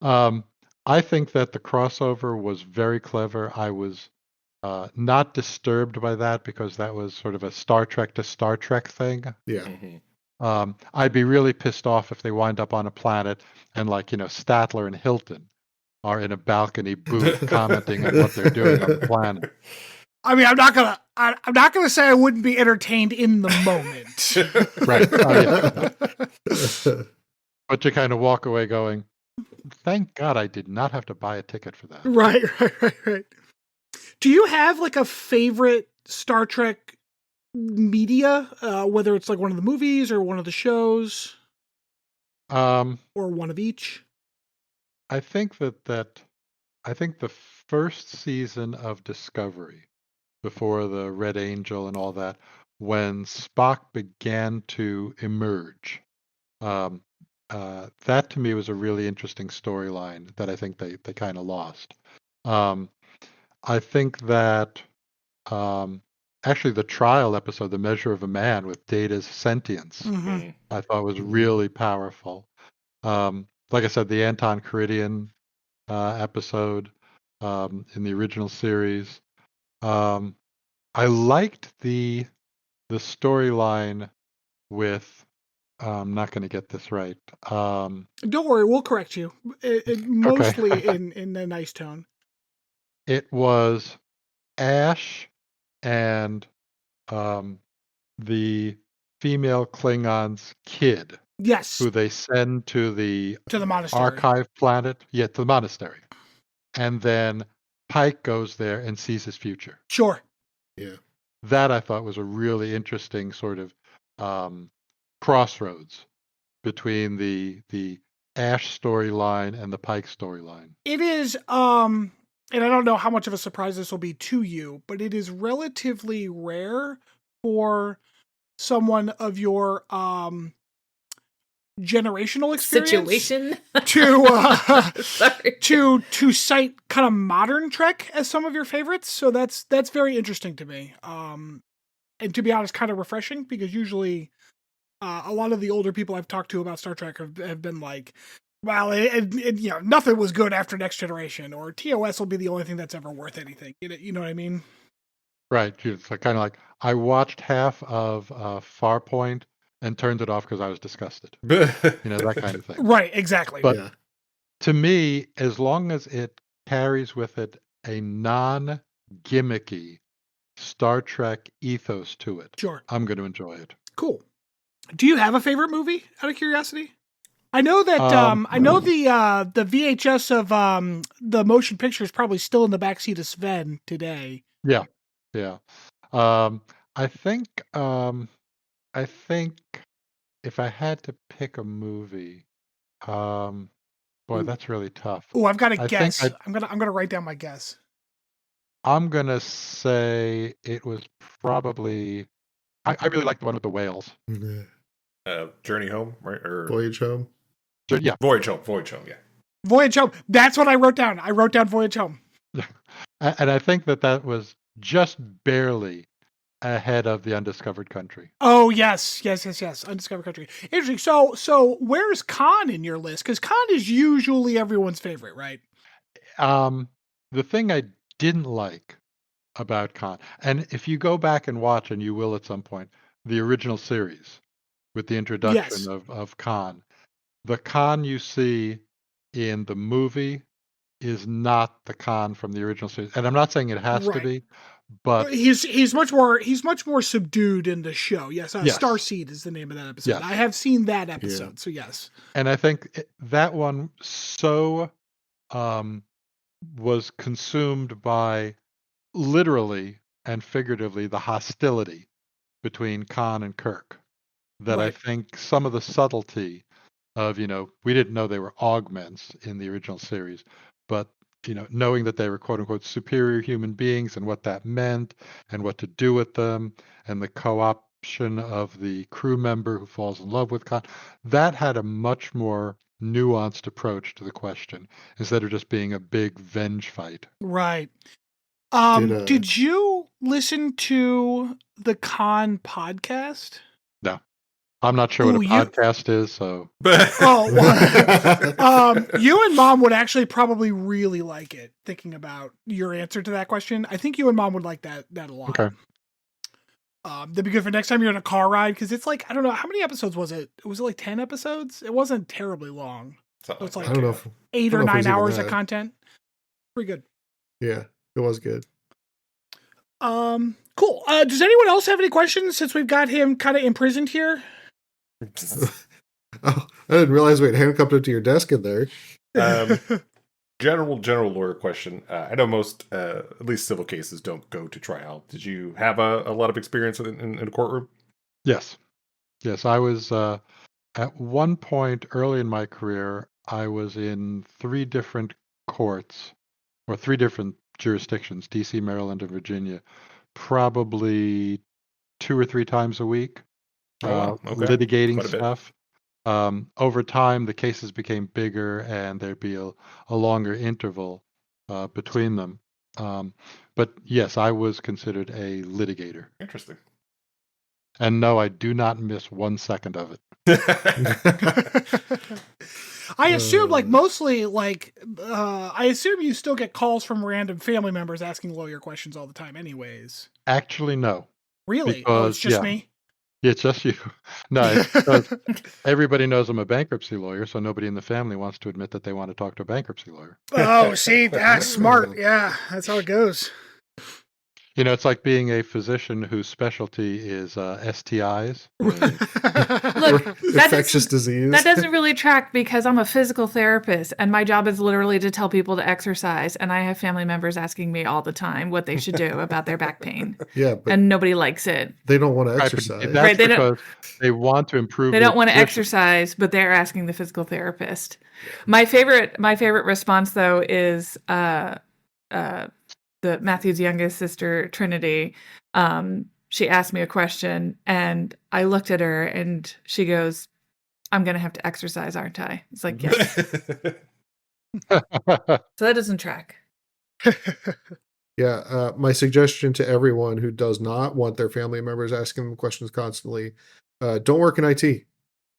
S1: I think that the crossover was very clever. I was not disturbed by that because that was sort of a Star Trek to Star Trek thing.
S3: Yeah.
S1: I'd be really pissed off if they wind up on a planet and Statler and Hilton are in a balcony booth commenting on what they're doing on the planet.
S5: I mean, I'm not gonna say I wouldn't be entertained in the moment.
S1: Right. Yeah. But you kind of walk away going, thank God I did not have to buy a ticket for that.
S5: Right. Do you have like a favorite Star Trek media, whether it's like one of the movies or one of the shows, or one of each?
S1: I think I think the first season of Discovery, before the Red Angel and all that, when Spock began to emerge, that to me was a really interesting storyline that I think they kind of lost. I think that actually the trial episode, The Measure of a Man, with Data's sentience, I thought was really powerful. like I said, the Anton Caridian episode in the original series. I liked the storyline with. I'm not going to get this right.
S5: Don't worry, we'll correct you. Mostly in a nice tone.
S1: It was Ash and the female Klingon's kid,
S5: Yes,
S1: who they send to the
S5: monastery.
S1: archive planet, to the monastery. And then Pike goes there and sees his future.
S5: Sure.
S3: Yeah.
S1: That I thought was a really interesting sort of crossroads between the Ash storyline and the Pike storyline.
S5: It is, and I don't know how much of a surprise this will be to you, but it is relatively rare for someone of your generational experience
S4: Situation
S5: to cite kind of modern Trek as some of your favorites. So that's very interesting to me. And to be honest, kind of refreshing, because usually a lot of the older people I've talked to about Star Trek have been like, well, nothing was good after Next Generation, or TOS will be the only thing that's ever worth anything. You know what I mean?
S1: Right. It's kind of like I watched half of Farpoint and turned it off because I was disgusted. That kind of thing.
S5: Right, exactly.
S1: But to me, as long as it carries with it a non-gimmicky Star Trek ethos to it,
S5: sure,
S1: I'm going to enjoy it.
S5: Cool. Do you have a favorite movie, out of curiosity? I know that I know the VHS of the motion picture is probably still in the backseat of Sven today.
S1: Yeah. I think if I had to pick a movie, boy, that's really tough.
S5: Oh, I've got a guess. I'm gonna write down my guess.
S1: I'm gonna say it was probably. I really like the one with the whales.
S2: Journey Home, right? Or
S3: Voyage Home.
S1: Yeah.
S2: Voyage Home. Yeah.
S5: Voyage Home. That's what I wrote down. I wrote down Voyage Home.
S1: And I think that was just barely ahead of the Undiscovered Country.
S5: Oh yes, Undiscovered Country. Interesting. So where's Khan in your list? Because Khan is usually everyone's favorite, right?
S1: The thing I didn't like about Khan, and if you go back and watch, and you will at some point, the original series with the introduction of Khan, the Khan you see in the movie is not the Khan from the original series. And I'm not saying it has to be, but
S5: he's much more subdued in the show. Yes, Starseed is the name of that episode.
S1: Yes.
S5: I have seen that episode, so yes.
S1: And I think that one was consumed by literally and figuratively the hostility between Khan and Kirk that I think some of the subtlety of, we didn't know they were augments in the original series, but knowing that they were quote unquote superior human beings and what that meant and what to do with them, and the co-option of the crew member who falls in love with Khan, that had a much more nuanced approach to the question instead of just being a big venge fight.
S5: Right. Did you listen to the Khan podcast?
S1: No. I'm not sure what a podcast is, so.
S5: You and Mom would actually probably really like it, thinking about your answer to that question. I think you and Mom would like that a lot.
S1: Okay.
S5: That'd be good for next time you're in a car ride, because it's like, I don't know, how many episodes was it? Was it like 10 episodes? It wasn't terribly long. So it's like
S3: I don't know
S5: 8 or 9 hours of content. Pretty good.
S3: Yeah, it was good.
S5: Cool. Does anyone else have any questions, since we've got him kind of imprisoned here?
S3: I didn't realize we had handcuffed him to your desk in there.
S2: General lawyer question. I know most, at least civil cases, don't go to trial. Did you have a lot of experience in a courtroom?
S1: Yes. I was at one point early in my career, I was in 3 different courts, or 3 different jurisdictions: DC, Maryland, and Virginia, probably 2 or 3 times a week. Litigating stuff. Over time, the cases became bigger, and there'd be a longer interval between them. But yes, I was considered a litigator.
S2: Interesting.
S1: And no, I do not miss 1 second of it.
S5: I assume, like, mostly, like, I assume you still get calls from random family members asking lawyer questions all the time, anyways.
S1: Actually, no.
S5: Really?
S1: Because,
S5: It's just me?
S1: It's just you. No, it's because everybody knows I'm a bankruptcy lawyer, so nobody in the family wants to admit that they want to talk to a bankruptcy lawyer.
S5: Oh, see, that's smart. Yeah, that's how it goes.
S1: It's like being a physician whose specialty is STIs.
S4: Look,
S3: infectious disease.
S4: That doesn't really track because I'm a physical therapist and my job is literally to tell people to exercise. And I have family members asking me all the time what they should do about their back pain.
S3: Yeah, but
S4: and nobody likes it.
S3: they don't want to
S1: Right, but
S3: exercise.
S1: that's
S4: They
S1: because they want to improve.
S4: They
S1: their
S4: don't want to
S1: position.
S4: exercise, but they're asking the physical therapist. My favorite response though is the Matthew's youngest sister, Trinity. She asked me a question and I looked at her and she goes, I'm going to have to exercise, aren't I? It's like, yes. So that doesn't track.
S3: Yeah, my suggestion to everyone who does not want their family members asking them questions constantly, don't work in IT.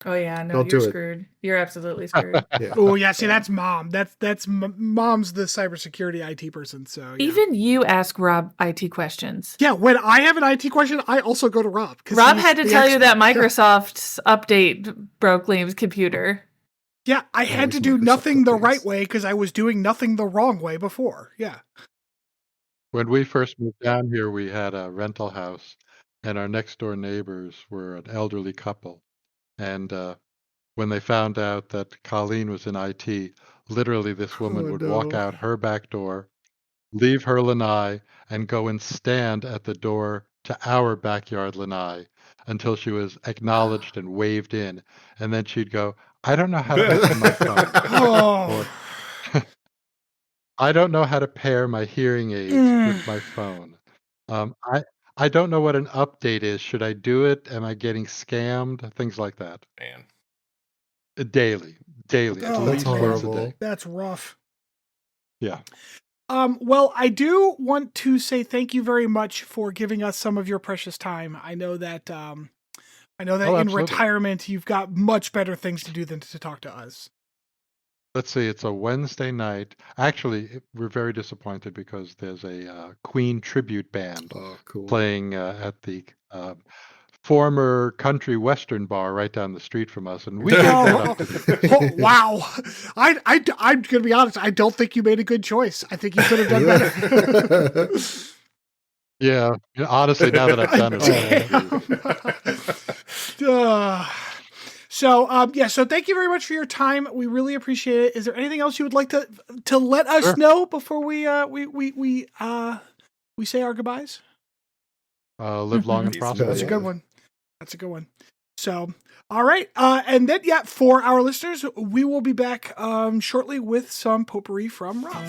S4: Oh yeah, no,
S3: Don't
S4: you're
S3: do it.
S4: screwed. You're absolutely screwed.
S3: Yeah.
S5: Oh yeah, see, that's mom. That's mom's the cybersecurity IT person. So yeah.
S4: Even you ask Rob IT questions.
S5: Yeah, when I have an IT question, I also go to Rob. 'Cause
S4: Rob
S5: he's
S4: had to
S5: the
S4: tell you that
S5: expert.
S4: Microsoft's update broke Liam's computer.
S5: Yeah, I had to
S3: Always
S5: do
S3: Microsoft
S5: nothing the
S3: updates.
S5: right way because I was doing nothing the wrong way before. Yeah.
S1: When we first moved down here, we had a rental house, and our next door neighbors were an elderly couple. And when they found out that Colleen was in IT, literally this woman
S3: Oh,
S1: would walk
S3: no.
S1: out her back door, leave her lanai, and go and stand at the door to our backyard lanai until she was acknowledged and waved in. And then she'd go, I don't know how to open my phone.
S5: Oh.
S1: I don't know how to pair my hearing aids with my phone. I don't know what an update is. Should I do it? Am I getting scammed? Things like that.
S2: Man.
S1: Daily, at
S5: Oh,
S1: least
S3: That's
S1: once a
S3: horrible.
S1: day.
S5: That's rough.
S1: Yeah.
S5: Well, I do want to say thank you very much for giving us some of your precious time. I know that
S1: Oh,
S5: in
S1: absolutely.
S5: retirement you've got much better things to do than to talk to us.
S1: Let's see. It's a Wednesday night. Actually, we're very disappointed because there's a Queen tribute band
S3: Oh, cool.
S1: playing at the former country western bar right down the street from us, and we gave that up to them.
S5: Oh, wow. I'm gonna be honest. I don't think you made a good choice. I think you could have done better.
S1: Yeah, honestly, now that I've done it, I agree.
S5: So thank you very much for your time. We really appreciate it. Is there anything else you would like to let us
S1: Sure.
S5: know before we say our goodbyes?
S1: Live long and prosper.
S5: That's a
S3: Yeah.
S5: good one. That's a good one. So, all right. And then, for our listeners, we will be back shortly with some potpourri from Rob.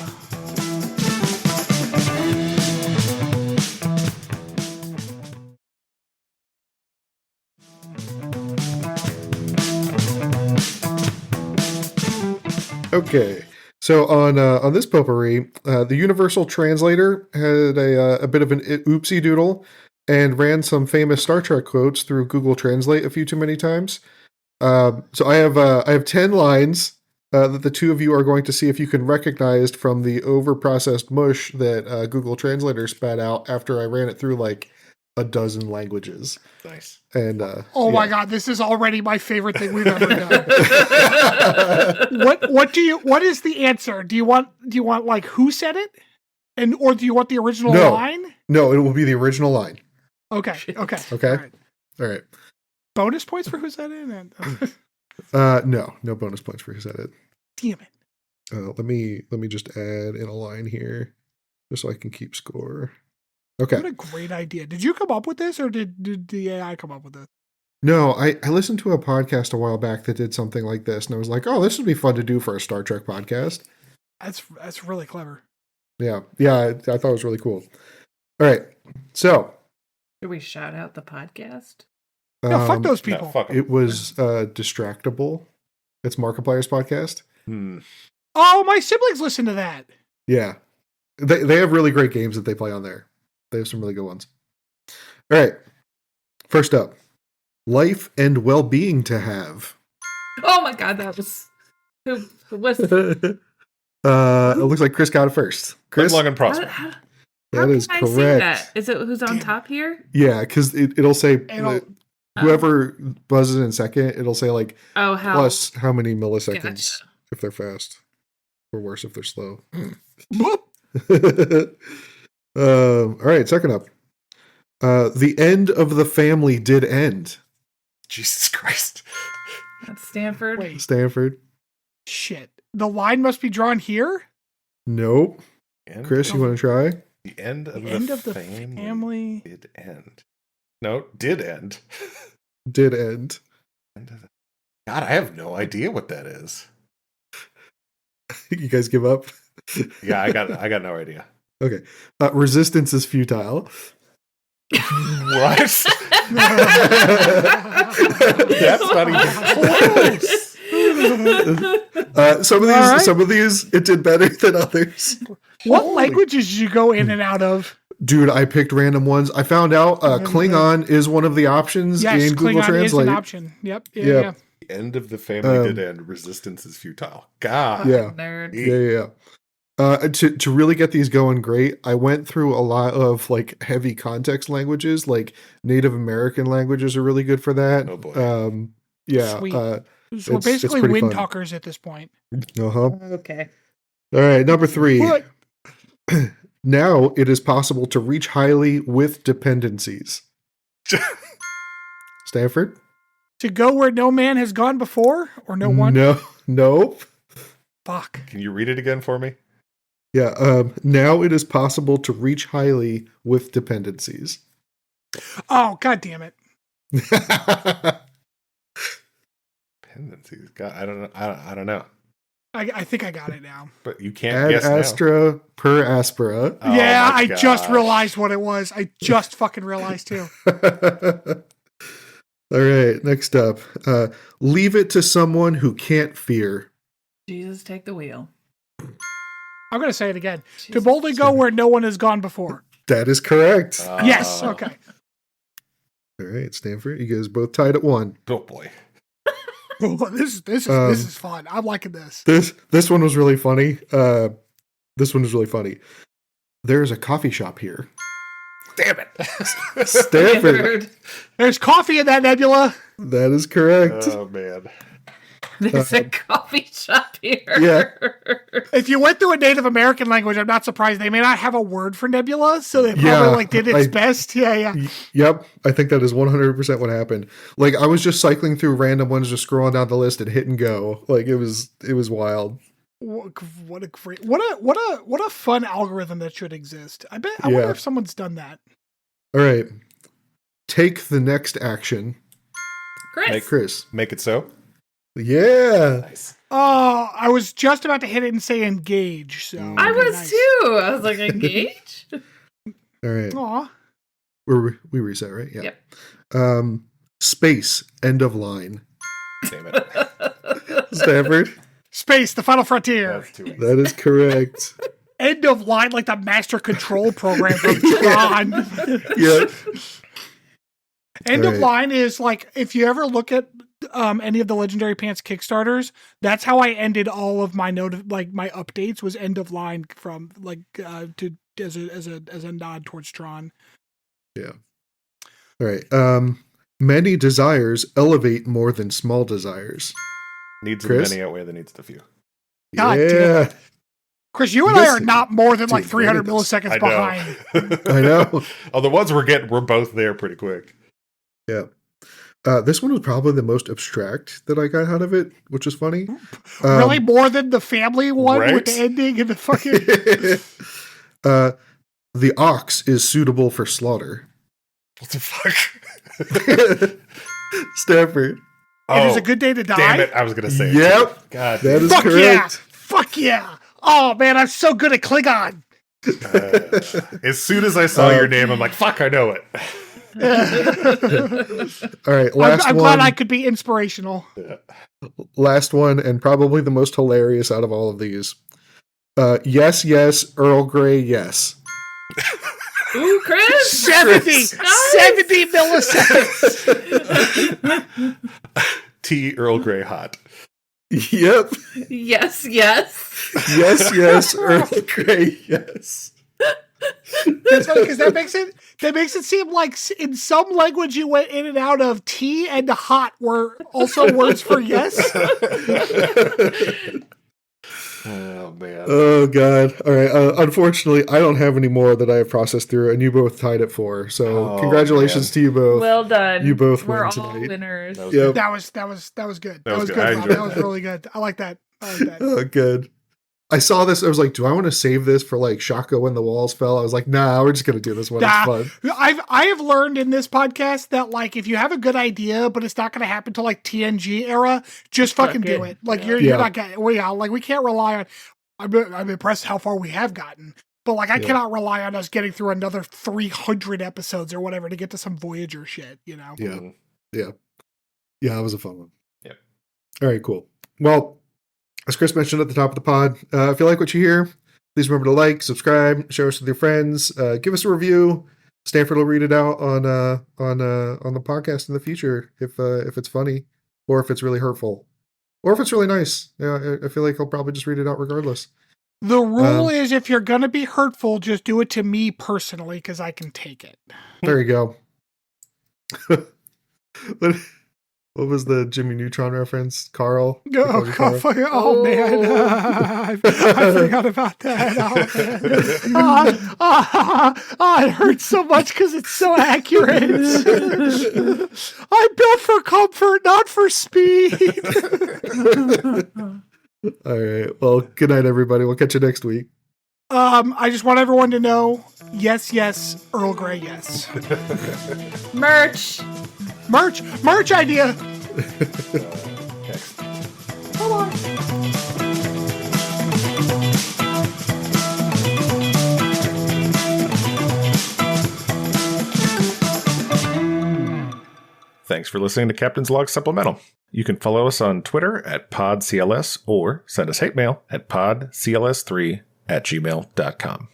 S3: Okay, so on this potpourri, the universal translator had a bit of an oopsie doodle and ran some famous Star Trek quotes through Google Translate a few too many times. So I have 10 lines that the two of you are going to see if you can recognize from the over-processed mush that Google Translator spat out after I ran it through like a dozen languages.
S2: Nice.
S3: And
S5: Oh my God, this is already my favorite thing we've ever done. What is the answer? Do you want like who said it? Or do you want the original
S3: No.
S5: line?
S3: No, it will be the original line.
S5: Okay.
S3: Okay.
S5: All right.
S3: All right.
S5: Bonus points for who said it?
S3: No bonus points for who said it.
S5: Damn it.
S3: Let me just add in a line here, just so I can keep score. Okay.
S5: What a great idea. Did you come up with this or did the AI come up with this?
S3: No, I listened to a podcast a while back that did something like this, and I was like, oh, this would be fun to do for a Star Trek podcast.
S5: That's really clever.
S3: Yeah, I thought it was really cool. All right, so
S4: Should we shout out the podcast?
S5: No, fuck those people.
S2: No, fuck 'em.
S3: It was Distractable. It's Markiplier's podcast.
S5: Oh, my siblings listen to that.
S3: Yeah, they have really great games that they play on there. They have some really good ones. All right, first up, life and well-being to have.
S4: Oh my God, that was What's
S3: It looks like Chris got it first. Chris,
S2: Live long and
S4: how,
S2: prosper.
S4: how,
S3: that is
S4: can I see
S3: correct.
S4: that? Is it who's on top here?
S3: Yeah, because it'll say
S5: It'll-
S3: whoever buzzes in second, it'll say like
S4: Oh, how
S3: plus how many milliseconds
S4: Gotcha.
S3: if they're fast, or worse if they're slow.
S5: Whoop.
S3: All right, second up. The end of the family did end.
S2: Jesus Christ.
S4: That's Stanford.
S5: Wait,
S3: Stanford.
S5: shit. The line must be drawn here?
S3: Nope.
S2: End
S3: Chris,
S2: of-
S3: you want to try?
S2: The end of,
S5: The end
S2: the,
S5: of the family.
S2: did end. No, did end.
S3: Did end.
S2: End of the- God, I have no idea what that is.
S3: You guys give up?
S2: Yeah, I got no idea.
S3: Okay. Resistance is futile.
S2: What? That's not even close.
S3: Some of these, it did better than others.
S5: What
S3: Holy-
S5: languages did you go in and out of?
S3: Dude, I picked random ones. I found out Klingon is one of the options
S5: Yes,
S3: in Google
S5: Klingon
S3: Translate.
S5: is an option. Yep.
S3: Yeah.
S5: Yeah.
S2: The end of the family did end. Resistance is futile. God.
S3: Yeah.
S4: Nerd.
S3: Yeah. To really get these going great, I went through a lot of like heavy context languages, like Native American languages are really good for that.
S2: Oh, boy.
S3: Yeah.
S5: Sweet. So we're
S3: it's
S5: basically
S3: pretty
S5: wind
S3: fun.
S5: talkers at this point.
S3: Uh-huh.
S4: Okay.
S3: All right, number 3.
S5: What?
S3: Now it is possible to reach highly with dependencies. Stanford?
S5: To go where no man has gone before? Or no one?
S3: Nope.
S5: Fuck.
S2: Can you read it again for me?
S3: Yeah. Now it is possible to reach highly with dependencies.
S5: Oh, god damn it.
S2: Dependencies. God, I don't know. I don't know.
S5: I think I got it now.
S2: But you can't
S3: Ad
S2: guess now.
S3: Astra per Aspera.
S2: Oh
S5: yeah,
S2: my
S5: I just
S2: gosh.
S5: realized what it was. I just fucking realized too.
S3: All right, next up. Leave it to someone who can't fear.
S4: Jesus, take the wheel.
S5: I'm going to say it again. To
S4: Jesus.
S5: boldly go where no one has gone before.
S3: That is correct.
S5: Yes. Okay.
S3: All right, Stanford, you guys both tied at 1.
S2: Oh boy.
S5: This is fun. I'm liking this.
S3: This one was really funny. There's a coffee shop here.
S2: Damn it.
S3: Stanford.
S4: Nerd.
S5: There's coffee in that nebula.
S3: That is correct.
S2: Oh man.
S4: There's a coffee shop here.
S3: Yeah.
S5: If you went through a Native American language, I'm not surprised. They may not have a word for nebula, so they probably
S3: Yeah,
S5: did its best. Yeah.
S3: Yep, I think that is 100% what happened. Like I was just cycling through random ones, just scrolling down the list and hit and go. Like it was wild.
S5: What a great, what a fun algorithm that should exist. I wonder
S3: Yeah.
S5: if someone's done that.
S3: All right, take the next action,
S4: Chris.
S3: Chris.
S2: Make it so.
S3: Yeah,
S2: Nice.
S5: Oh, I was just about to hit it and say engage. So
S4: I was
S5: nice.
S4: too. I was like, engage?
S3: all right.
S5: Aw.
S3: We reset, right? Yeah.
S4: Yep.
S3: Space. End of line.
S2: Damn it.
S3: Stanford.
S5: Space, the final frontier.
S2: That's too easy.
S3: That is correct.
S5: End of line, like the master control program from Tron.
S3: Yeah.
S5: End of
S3: Right.
S5: line is like if you ever look at any of the Legendary Pants Kickstarters, that's how I ended all of my my updates was end of line from to as a nod towards Tron.
S3: Yeah. All right. Many desires elevate more than small desires.
S2: Needs of
S3: Chris?
S2: many outweigh the needs of the few.
S5: God
S3: yeah.
S5: damn it. Chris, you and I are not more than like
S3: Dude,
S5: 300
S3: great.
S5: milliseconds
S2: I
S5: behind.
S2: know.
S3: I know.
S2: Oh, the ones we're getting, we're both there pretty quick.
S3: Yeah. This one was probably the most abstract that I got out of it, which is funny.
S5: Really more than the family one with
S2: Right?
S5: the ending and the fucking
S3: The ox is suitable for slaughter.
S2: What the fuck?
S3: Stanford.
S5: It is a good day to die.
S2: Damn it. I was going to say it.
S3: Yep.
S2: God.
S3: That is
S5: Fuck
S3: correct.
S5: yeah. Fuck yeah. Oh man, I'm so good at Klingon.
S2: As soon as I saw your name, I'm like, fuck, I know it.
S3: All right, last
S5: I'm
S3: one.
S5: glad I could be inspirational.
S3: Last one, and probably the most hilarious out of all of these. Yes, yes, Earl Grey, yes.
S4: Ooh, Chris.
S5: 70
S4: Nice.
S5: 70 milliseconds.
S2: Tea Earl Grey hot.
S3: Yep.
S4: Yes.
S3: Yes. Earl Grey. Yes.
S5: That's funny because that makes it seem like in some language you went in and out of tea and hot were also words for yes.
S2: Oh man.
S3: Oh god. All right. Unfortunately, I don't have any more that I have processed through, and you both tied at 4. So congratulations to you both.
S4: Well done.
S3: You both
S4: We're
S3: win
S4: all
S3: tonight.
S4: winners.
S2: That was
S3: Yep.
S5: That was good. That was good.
S2: I
S5: Rob.
S2: enjoyed
S5: That was
S2: that.
S5: really good. I like that.
S3: Oh, good. I saw this. I was like, do I want to save this for like Shaka when the walls fell? I was like, nah, we're just going to do this one.
S5: Nah.
S3: It's fun.
S5: I have learned in this podcast that like if you have a good idea, but it's not going to happen till like TNG era, just fucking do it. Like you're not getting. We can't rely on. I'm impressed how far we have gotten, but like I cannot rely on us getting through another 300 episodes or whatever to get to some Voyager shit. You know?
S3: Yeah. It was a fun one.
S2: Yep.
S3: All right, cool. Well, as Chris mentioned at the top of the pod, if you like what you hear, please remember to like, subscribe, share us with your friends, give us a review. Stanford will read it out on the podcast in the future if it's funny or if it's really hurtful or if it's really nice. Yeah, I feel like he'll probably just read it out regardless.
S5: The rule is if you're going to be hurtful, just do it to me personally because I can take it.
S3: There you go. What was the Jimmy Neutron reference? Carl?
S5: Oh man. I forgot about that. It hurts so much because it's so accurate. I'm built for comfort, not for speed.
S3: All right. Well, good night, everybody. We'll catch you next week.
S5: I just want everyone to know, yes, Earl Grey, yes.
S4: Merch
S5: idea.
S4: Come on.
S2: Thanks for listening to Captain's Log Supplemental. You can follow us on Twitter at PodCLS or send us hate mail at podcls3@gmail.com.